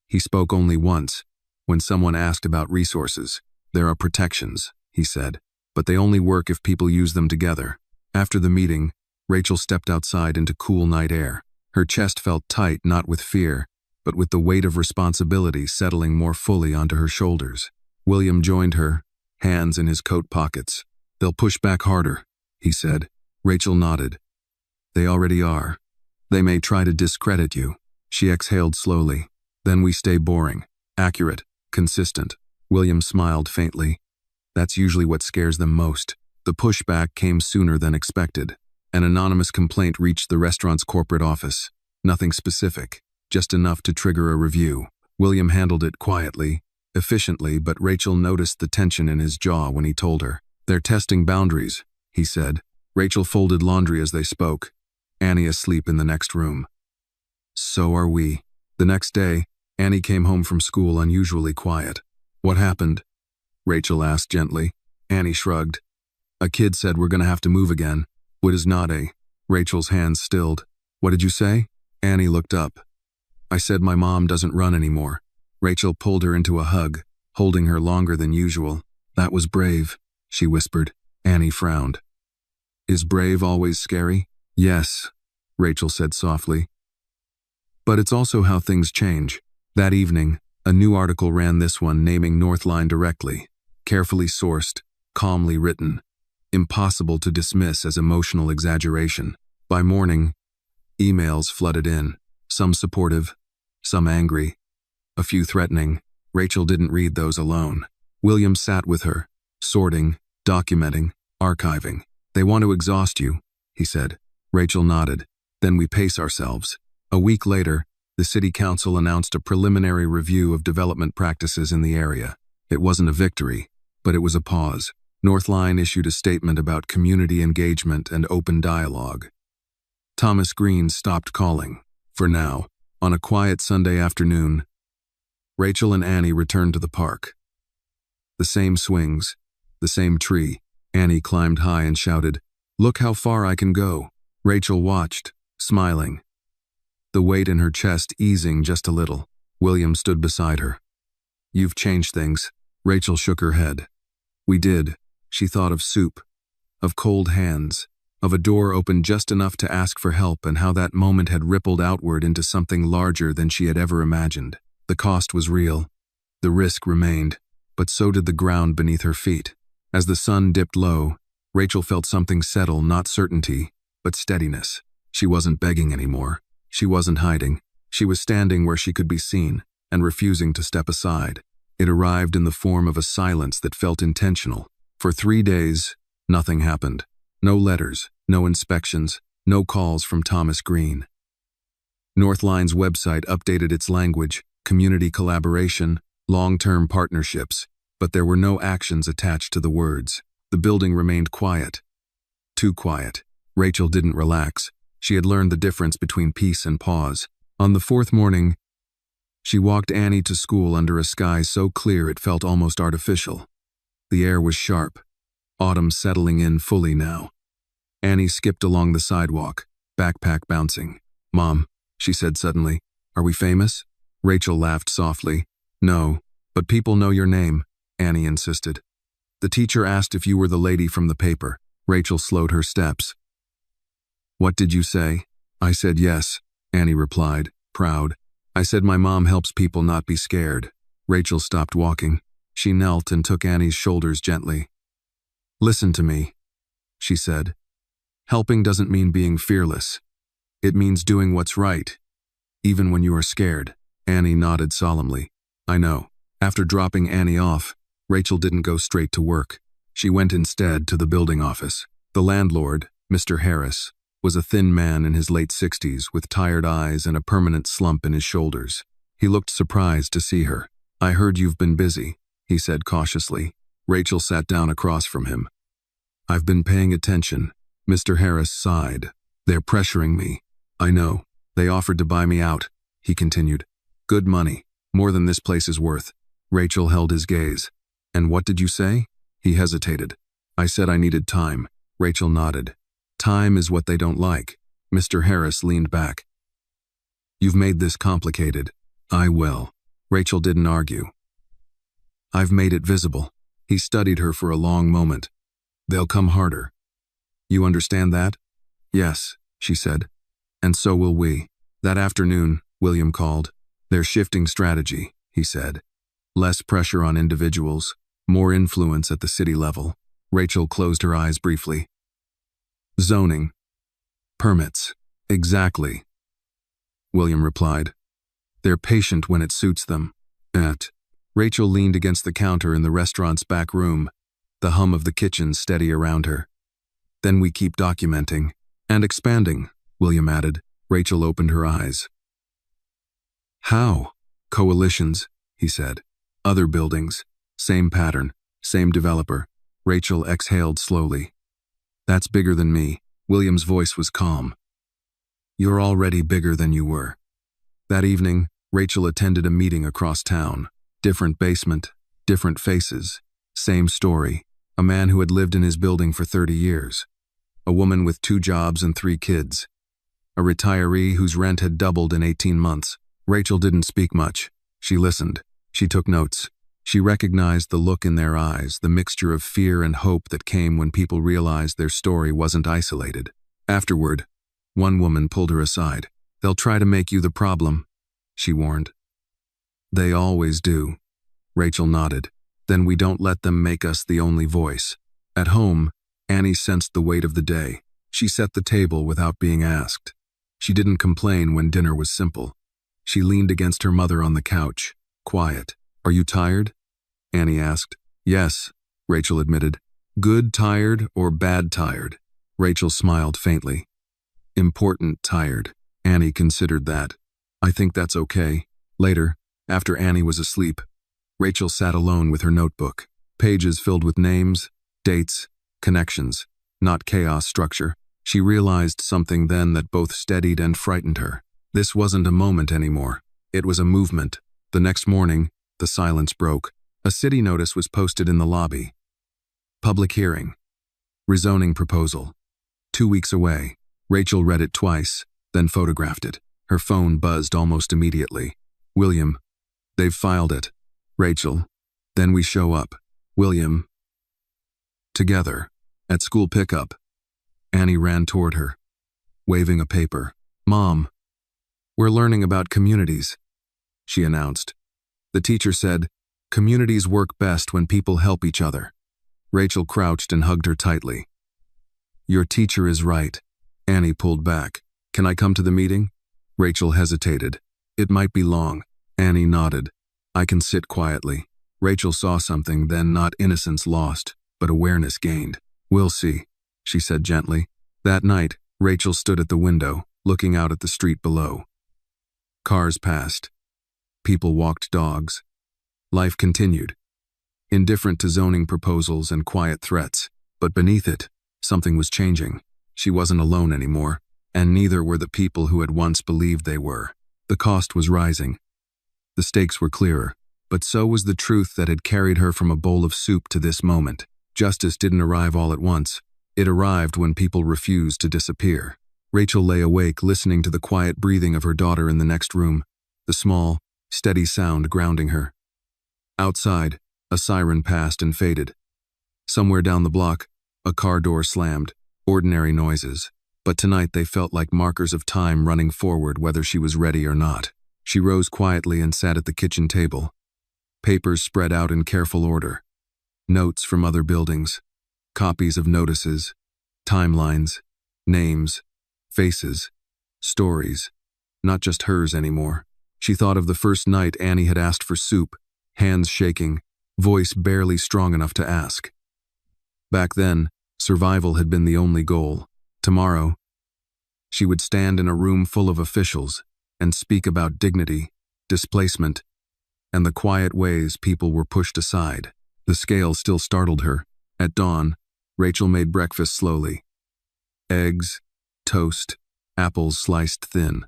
He spoke only once, when someone asked about resources. "There are protections," he said, "but they only work if people use them together." After the meeting, Rachel stepped outside into cool night air. Her chest felt tight, not with fear, but with the weight of responsibility settling more fully onto her shoulders. William joined her, hands in his coat pockets. "They'll push back harder," he said. Rachel nodded. "They already are. They may try to discredit you." She exhaled slowly. "Then we stay boring, accurate, consistent." William smiled faintly. "That's usually what scares them most." The pushback came sooner than expected. An anonymous complaint reached the restaurant's corporate office. Nothing specific, just enough to trigger a review. William handled it quietly, efficiently, but Rachel noticed the tension in his jaw when he told her. "They're testing boundaries," he said. Rachel folded laundry as they spoke, Annie asleep in the next room. "So are we." The next day, Annie came home from school unusually quiet. "What happened?" Rachel asked gently. Annie shrugged. "A kid said we're gonna have to move again." "What is not a?" Rachel's hands stilled. "What did you say?" Annie looked up. "I said my mom doesn't run anymore." Rachel pulled her into a hug, holding her longer than usual. "That was brave," she whispered. Annie frowned. "Is brave always scary?" "Yes," Rachel said softly. "But it's also how things change." That evening, a new article ran, this one naming Northline directly. Carefully sourced, calmly written. Impossible to dismiss as emotional exaggeration. By morning, emails flooded in, some supportive, some angry, a few threatening. Rachel didn't read those alone. William sat with her, sorting, documenting, archiving. "They want to exhaust you," he said. Rachel nodded. "Then we pace ourselves." A week later, the city council announced a preliminary review of development practices in the area. It wasn't a victory, but it was a pause. Northline issued a statement about community engagement and open dialogue. Thomas Green stopped calling, for now. On a quiet Sunday afternoon, Rachel and Annie returned to the park. The same swings, the same tree. Annie climbed high and shouted, "Look how far I can go." Rachel watched, smiling. the weight in her chest easing just a little. William stood beside her. "You've changed things." Rachel shook her head. "We did." She thought of soup, of cold hands, of a door open just enough to ask for help, and how that moment had rippled outward into something larger than she had ever imagined. The cost was real. The risk remained, but so did the ground beneath her feet. As the sun dipped low, Rachel felt something settle, not certainty, but steadiness. She wasn't begging anymore. She wasn't hiding. She was standing where she could be seen, and refusing to step aside. It arrived in the form of a silence that felt intentional. For 3 days, nothing happened. No letters, no inspections, no calls from Thomas Green. Northline's website updated its language, community collaboration, long-term partnerships, but there were no actions attached to the words. The building remained quiet. Too quiet. Rachel didn't relax. She had learned the difference between peace and pause. On the 4th morning, she walked Annie to school under a sky so clear it felt almost artificial. The air was sharp, autumn settling in fully now. Annie skipped along the sidewalk, backpack bouncing. "Mom," she said suddenly, "are we famous?" Rachel laughed softly. "No, but people know your name," Annie insisted. "The teacher asked if you were the lady from the paper." Rachel slowed her steps. "What did you say?" "I said yes," Annie replied, proud. "I said my mom helps people not be scared." Rachel stopped walking. She knelt and took Annie's shoulders gently. "Listen to me," she said. "Helping doesn't mean being fearless. It means doing what's right, even when you are scared." Annie nodded solemnly. "I know." After dropping Annie off, Rachel didn't go straight to work. She went instead to the building office. The landlord, Mr. Harris, was a thin man in his late 60s with tired eyes and a permanent slump in his shoulders. He looked surprised to see her. "I heard you've been busy," he said cautiously. Rachel sat down across from him. "I've been paying attention." Mr. Harris sighed. "They're pressuring me." "I know. They offered to buy me out," he continued. "Good money, more than this place is worth." Rachel held his gaze. "And what did you say?" He hesitated. "I said I needed time." Rachel nodded. "Time is what they don't like." Mr. Harris leaned back. "You've made this complicated." "I will." Rachel didn't argue. "I've made it visible." He studied her for a long moment. "They'll come harder. You understand that?" "Yes," she said. "And so will we." That afternoon, William called. "They're shifting strategy," he said. "Less pressure on individuals, more influence at the city level." Rachel closed her eyes briefly. "Zoning. Permits. Exactly," William replied. "They're patient when it suits them." Rachel leaned against the counter in the restaurant's back room, the hum of the kitchen steady around her. "Then we keep documenting. And expanding," William added. Rachel opened her eyes. "How?" "Coalitions," he said. "Other buildings. Same pattern. Same developer." Rachel exhaled slowly. "That's bigger than me." William's voice was calm. "You're already bigger than you were." That evening, Rachel attended a meeting across town. Different basement, different faces. Same story. A man who had lived in his building for 30 years. A woman with 2 jobs and 3 kids. A retiree whose rent had doubled in 18 months. Rachel didn't speak much. She listened. She took notes. She recognized the look in their eyes, the mixture of fear and hope that came when people realized their story wasn't isolated. Afterward, one woman pulled her aside. "They'll try to make you the problem," she warned. "They always do." Rachel nodded. "Then we don't let them make us the only voice." At home, Annie sensed the weight of the day. She set the table without being asked. She didn't complain when dinner was simple. She leaned against her mother on the couch, quiet. "Are you tired?" Annie asked. "Yes," Rachel admitted. "Good tired or bad tired?" Rachel smiled faintly. "Important tired." Annie considered that. "I think that's okay." Later, after Annie was asleep, Rachel sat alone with her notebook. Pages filled with names, dates, connections, not chaos structure. She realized something then that both steadied and frightened her. This wasn't a moment anymore. It was a movement. The next morning, the silence broke. A city notice was posted in the lobby. Public hearing. Rezoning proposal. 2 weeks away. Rachel read it twice, then photographed it. Her phone buzzed almost immediately. William. They've filed it. Rachel. Then we show up. William. Together. At school pickup. Annie ran toward her, waving a paper. Mom. We're learning about communities, she announced. The teacher said, communities work best when people help each other. Rachel crouched and hugged her tightly. Your teacher is right. Annie pulled back. Can I come to the meeting? Rachel hesitated. It might be long. Annie nodded. I can sit quietly. Rachel saw something, then not innocence lost, but awareness gained. We'll see, she said gently. That night, Rachel stood at the window, looking out at the street below. Cars passed. People walked dogs. Life continued. Indifferent to zoning proposals and quiet threats, but beneath it, something was changing. She wasn't alone anymore, and neither were the people who had once believed they were. The cost was rising. The stakes were clearer, but so was the truth that had carried her from a bowl of soup to this moment. Justice didn't arrive all at once. It arrived when people refused to disappear. Rachel lay awake, listening to the quiet breathing of her daughter in the next room, the small, steady sound grounding her. Outside, a siren passed and faded. Somewhere down the block, a car door slammed. Ordinary noises, but tonight they felt like markers of time running forward whether she was ready or not. She rose quietly and sat at the kitchen table. Papers spread out in careful order. Notes from other buildings, copies of notices, timelines, names, faces, stories, not just hers anymore. She thought of the first night Annie had asked for soup, hands shaking, voice barely strong enough to ask. Back then, survival had been the only goal. Tomorrow, she would stand in a room full of officials and speak about dignity, displacement, and the quiet ways people were pushed aside. The scale still startled her. At dawn, Rachel made breakfast slowly. Eggs, toast, apples sliced thin.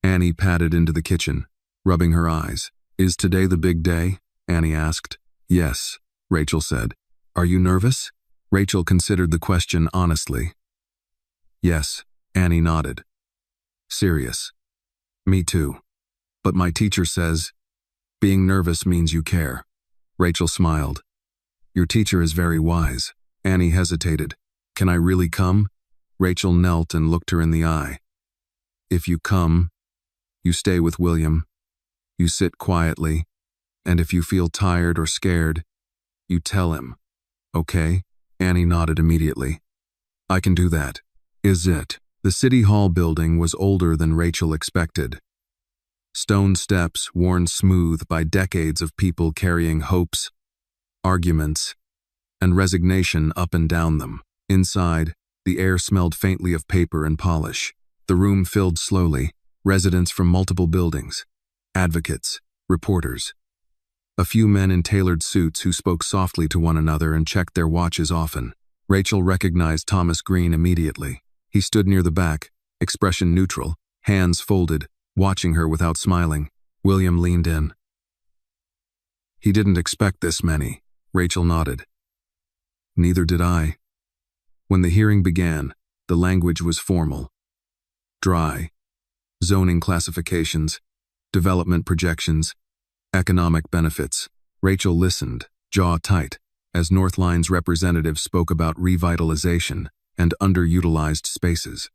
Annie padded into the kitchen, rubbing her eyes. Is today the big day? Annie asked. Yes, Rachel said. Are you nervous? Rachel considered the question honestly. Yes, Annie nodded. Serious. Me too. But my teacher says, being nervous means you care. Rachel smiled. Your teacher is very wise. Annie hesitated. Can I really come? Rachel knelt and looked her in the eye. If you come, you stay with William. You sit quietly, and if you feel tired or scared, you tell him. Okay? Annie nodded immediately. I can do that. Is it? The City Hall building was older than Rachel expected. Stone steps worn smooth by decades of people carrying hopes, arguments, and resignation up and down them. Inside, the air smelled faintly of paper and polish. The room filled slowly, residents from multiple buildings, advocates, reporters. A few men in tailored suits who spoke softly to one another and checked their watches often. Rachel recognized Thomas Green immediately. He stood near the back, expression neutral, hands folded, watching her without smiling. William leaned in. He didn't expect this many. Rachel nodded. Neither did I. When the hearing began, the language was formal. Dry. Zoning classifications, development projections, economic benefits. Rachel listened, jaw tight, as Northline's representative spoke about revitalization and underutilized spaces.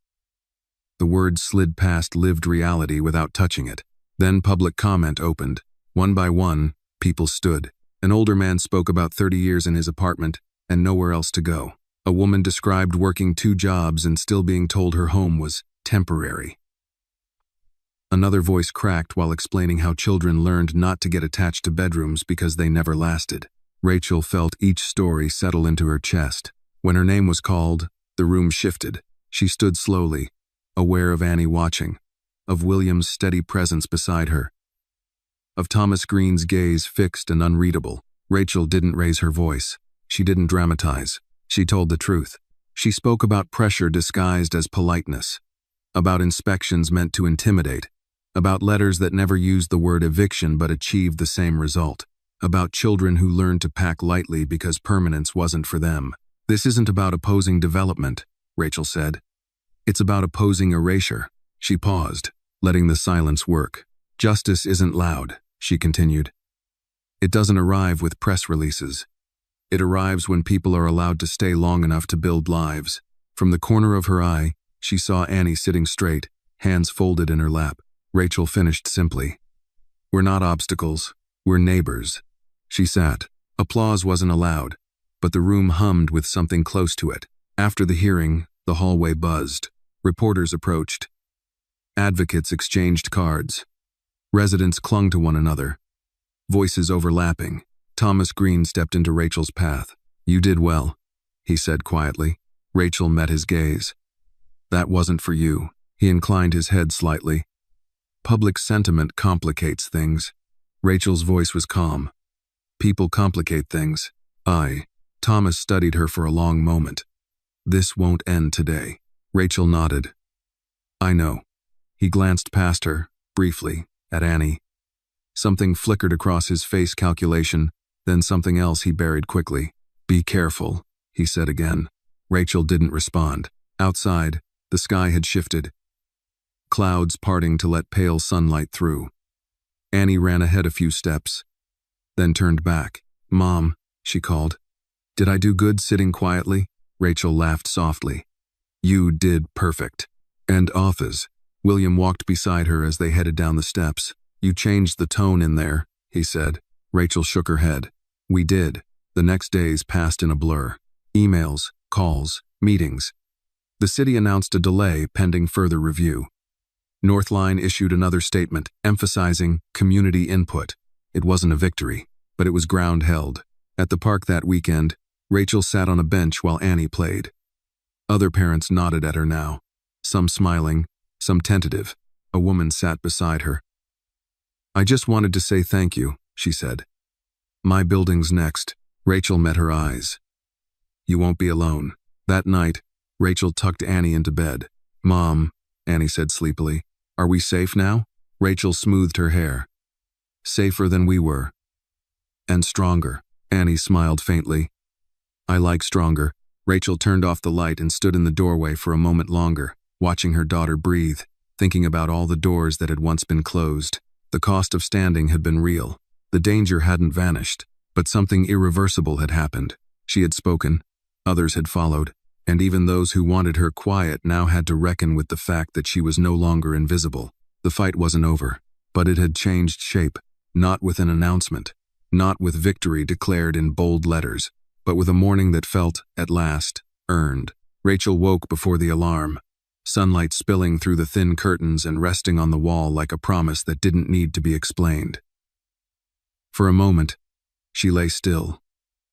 The words slid past lived reality without touching it. Then public comment opened. One by one, people stood. An older man spoke about 30 years in his apartment and nowhere else to go. A woman described working 2 jobs and still being told her home was temporary. Another voice cracked while explaining how children learned not to get attached to bedrooms because they never lasted. Rachel felt each story settle into her chest. When her name was called, the room shifted. She stood slowly, aware of Annie watching, of William's steady presence beside her, of Thomas Green's gaze fixed and unreadable. Rachel didn't raise her voice. She didn't dramatize. She told the truth. She spoke about pressure disguised as politeness, about inspections meant to intimidate, about letters that never used the word eviction but achieved the same result, about children who learned to pack lightly because permanence wasn't for them. This isn't about opposing development, Rachel said. It's about opposing erasure. She paused. letting the silence work. Justice isn't loud, she continued. It doesn't arrive with press releases. It arrives when people are allowed to stay long enough to build lives. From the corner of her eye, she saw Annie sitting straight, hands folded in her lap. Rachel finished simply. We're not obstacles, we're neighbors. She sat. Applause wasn't allowed, but the room hummed with something close to it. After the hearing, the hallway buzzed. Reporters approached. Advocates exchanged cards. Residents clung to one another. Voices overlapping. Thomas Green stepped into Rachel's path. You did well, he said quietly. Rachel met his gaze. That wasn't for you. He inclined his head slightly. Public sentiment complicates things. Rachel's voice was calm. People complicate things. Thomas studied her for a long moment. This won't end today. Rachel nodded. I know. He glanced past her, briefly, at Annie. Something flickered across his face calculation, then something else he buried quickly. Be careful, he said again. Rachel didn't respond. Outside, the sky had shifted. Clouds parting to let pale sunlight through. Annie ran ahead a few steps, then turned back. Mom, she called. Did I do good sitting quietly? Rachel laughed softly. You did perfect. And Office. William walked beside her as they headed down the steps. You changed the tone in there, he said. Rachel shook her head. We did. The next days passed in a blur. Emails, calls, meetings. The city announced a delay pending further review. Northline issued another statement, emphasizing community input. It wasn't a victory, but it was ground held. At the park that weekend, Rachel sat on a bench while Annie played. Other parents nodded at her now, some smiling, some tentative. A woman sat beside her. I just wanted to say thank you, she said. My building's next. Rachel met her eyes. You won't be alone. That night, Rachel tucked Annie into bed. Mom, Annie said sleepily, are we safe now? Rachel smoothed her hair. Safer than we were. And stronger. Annie smiled faintly. I like stronger. Rachel turned off the light and stood in the doorway for a moment longer, watching her daughter breathe, thinking about all the doors that had once been closed. The cost of standing had been real. The danger hadn't vanished, but something irreversible had happened. She had spoken, others had followed, and even those who wanted her quiet now had to reckon with the fact that she was no longer invisible. The fight wasn't over, but it had changed shape, not with an announcement, not with victory declared in bold letters, but with a morning that felt, at last, earned. Rachel woke before the alarm, sunlight spilling through the thin curtains and resting on the wall like a promise that didn't need to be explained. For a moment, she lay still,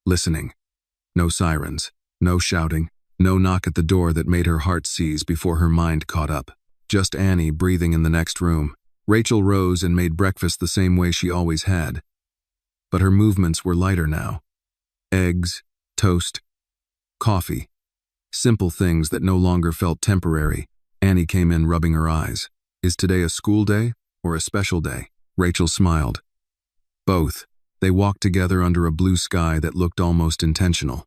listening. No sirens, no shouting, no knock at the door that made her heart seize before her mind caught up. Just Annie breathing in the next room. Rachel rose and made breakfast the same way she always had. But her movements were lighter now. Eggs, toast, coffee. Simple things that no longer felt temporary. Annie came in rubbing her eyes. Is today a school day or a special day? Rachel smiled. Both. They walked together under a blue sky that looked almost intentional.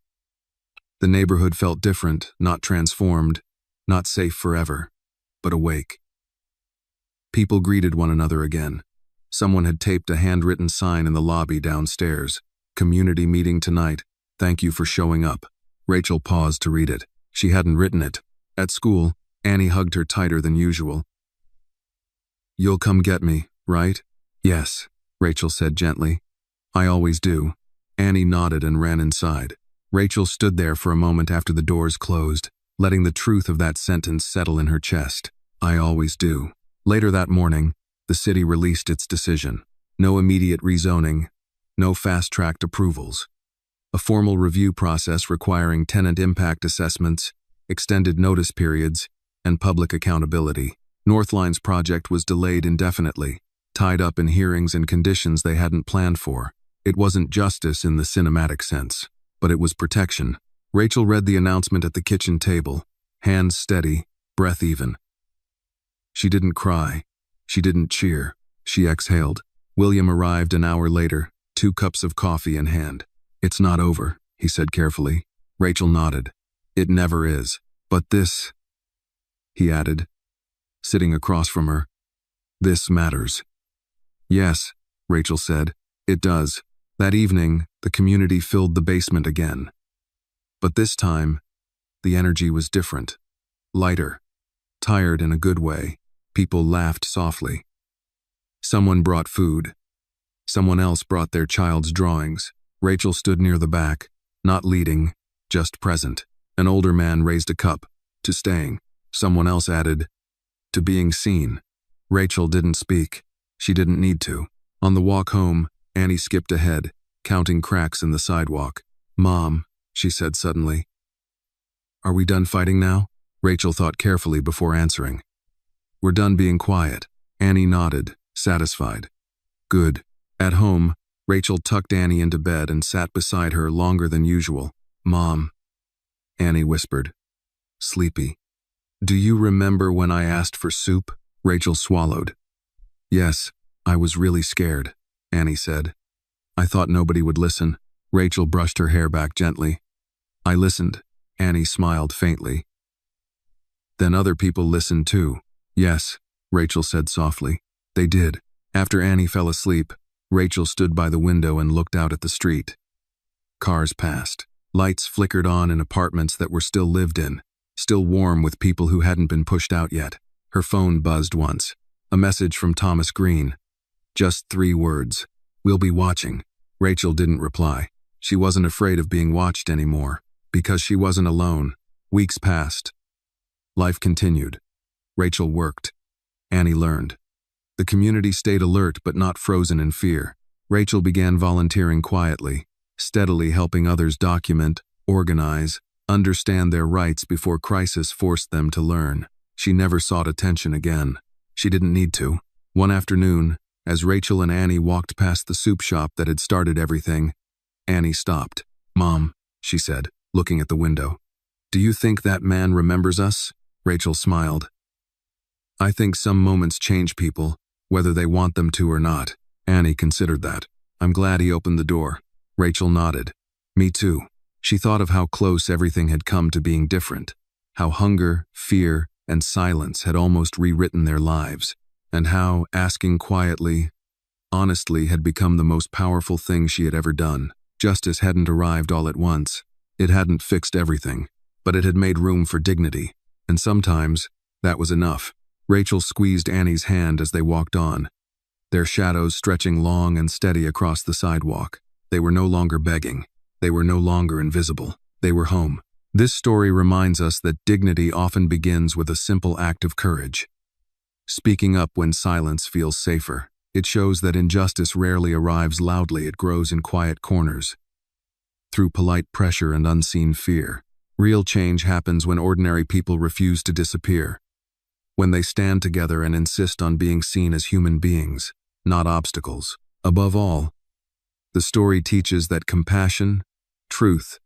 The neighborhood felt different, not transformed, not safe forever, but awake. People greeted one another again. Someone had taped a handwritten sign in the lobby downstairs. Community meeting tonight. Thank you for showing up. Rachel paused to read it. She hadn't written it. At school, Annie hugged her tighter than usual. You'll come get me, right? Yes, Rachel said gently. I always do. Annie nodded and ran inside. Rachel stood there for a moment after the doors closed, letting the truth of that sentence settle in her chest. I always do. Later that morning, the city released its decision. No immediate rezoning, no fast-tracked approvals. A formal review process requiring tenant impact assessments, extended notice periods, and public accountability. Northline's project was delayed indefinitely, tied up in hearings and conditions they hadn't planned for. It wasn't justice in the cinematic sense, but it was protection. Rachel read the announcement at the kitchen table, hands steady, breath even. She didn't cry. She didn't cheer. She exhaled. William arrived an hour later, 2 cups of coffee in hand. It's not over, he said carefully. Rachel nodded. It never is. But this, he added, sitting across from her, This matters. Yes, Rachel said. It does. That evening, the community filled the basement again. But this time, the energy was different. Lighter. Tired in a good way. People laughed softly. Someone brought food. Someone else brought their child's drawings. Rachel stood near the back, not leading, just present. An older man raised a cup, to staying. Someone else added, to being seen. Rachel didn't speak. She didn't need to. On the walk home, Annie skipped ahead, counting cracks in the sidewalk. "Mom," she said suddenly. "Are we done fighting now?" Rachel thought carefully before answering. "We're done being quiet." Annie nodded, satisfied. "Good." At home, Rachel tucked Annie into bed and sat beside her longer than usual. "Mom," Annie whispered. Sleepy. "Do you remember when I asked for soup?" Rachel swallowed. "Yes, I was really scared," Annie said. "I thought nobody would listen." Rachel brushed her hair back gently. "I listened," Annie smiled faintly. "Then other people listened too." "Yes," Rachel said softly. "They did." After Annie fell asleep, Rachel stood by the window and looked out at the street. Cars passed. Lights flickered on in apartments that were still lived in, still warm with people who hadn't been pushed out yet. Her phone buzzed once. A message from Thomas Green. Just 3 words. "We'll be watching." Rachel didn't reply. She wasn't afraid of being watched anymore, because she wasn't alone. Weeks passed. Life continued. Rachel worked. Annie learned. The community stayed alert but not frozen in fear. Rachel began volunteering quietly, steadily helping others document, organize, understand their rights before crisis forced them to learn. She never sought attention again. She didn't need to. One afternoon, as Rachel and Annie walked past the soup shop that had started everything, Annie stopped. "Mom," she said, looking at the window. "Do you think that man remembers us?" Rachel smiled. "I think some moments change people, whether they want them to or not." Annie considered that. "I'm glad he opened the door." Rachel nodded. "Me too." She thought of how close everything had come to being different, how hunger, fear, and silence had almost rewritten their lives, and how asking quietly, honestly, had become the most powerful thing she had ever done. Justice hadn't arrived all at once. It hadn't fixed everything, but it had made room for dignity, and sometimes that was enough. Rachel squeezed Annie's hand as they walked on, their shadows stretching long and steady across the sidewalk. They were no longer begging. They were no longer invisible. They were home. This story reminds us that dignity often begins with a simple act of courage. Speaking up when silence feels safer. It shows that injustice rarely arrives loudly, it grows in quiet corners. Through polite pressure and unseen fear. Real change happens when ordinary people refuse to disappear. When they stand together and insist on being seen as human beings, not obstacles. Above all, the story teaches that compassion, truth,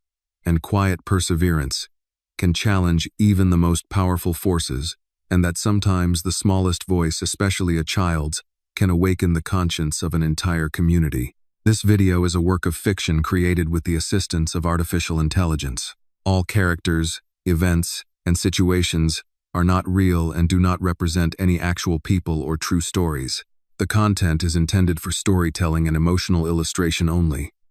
and quiet perseverance can challenge even the most powerful forces, and that sometimes the smallest voice, especially a child's, can awaken the conscience of an entire community. This video is a work of fiction created with the assistance of artificial intelligence. All characters, events, and situations are not real and do not represent any actual people or true stories. The content is intended for storytelling and emotional illustration only.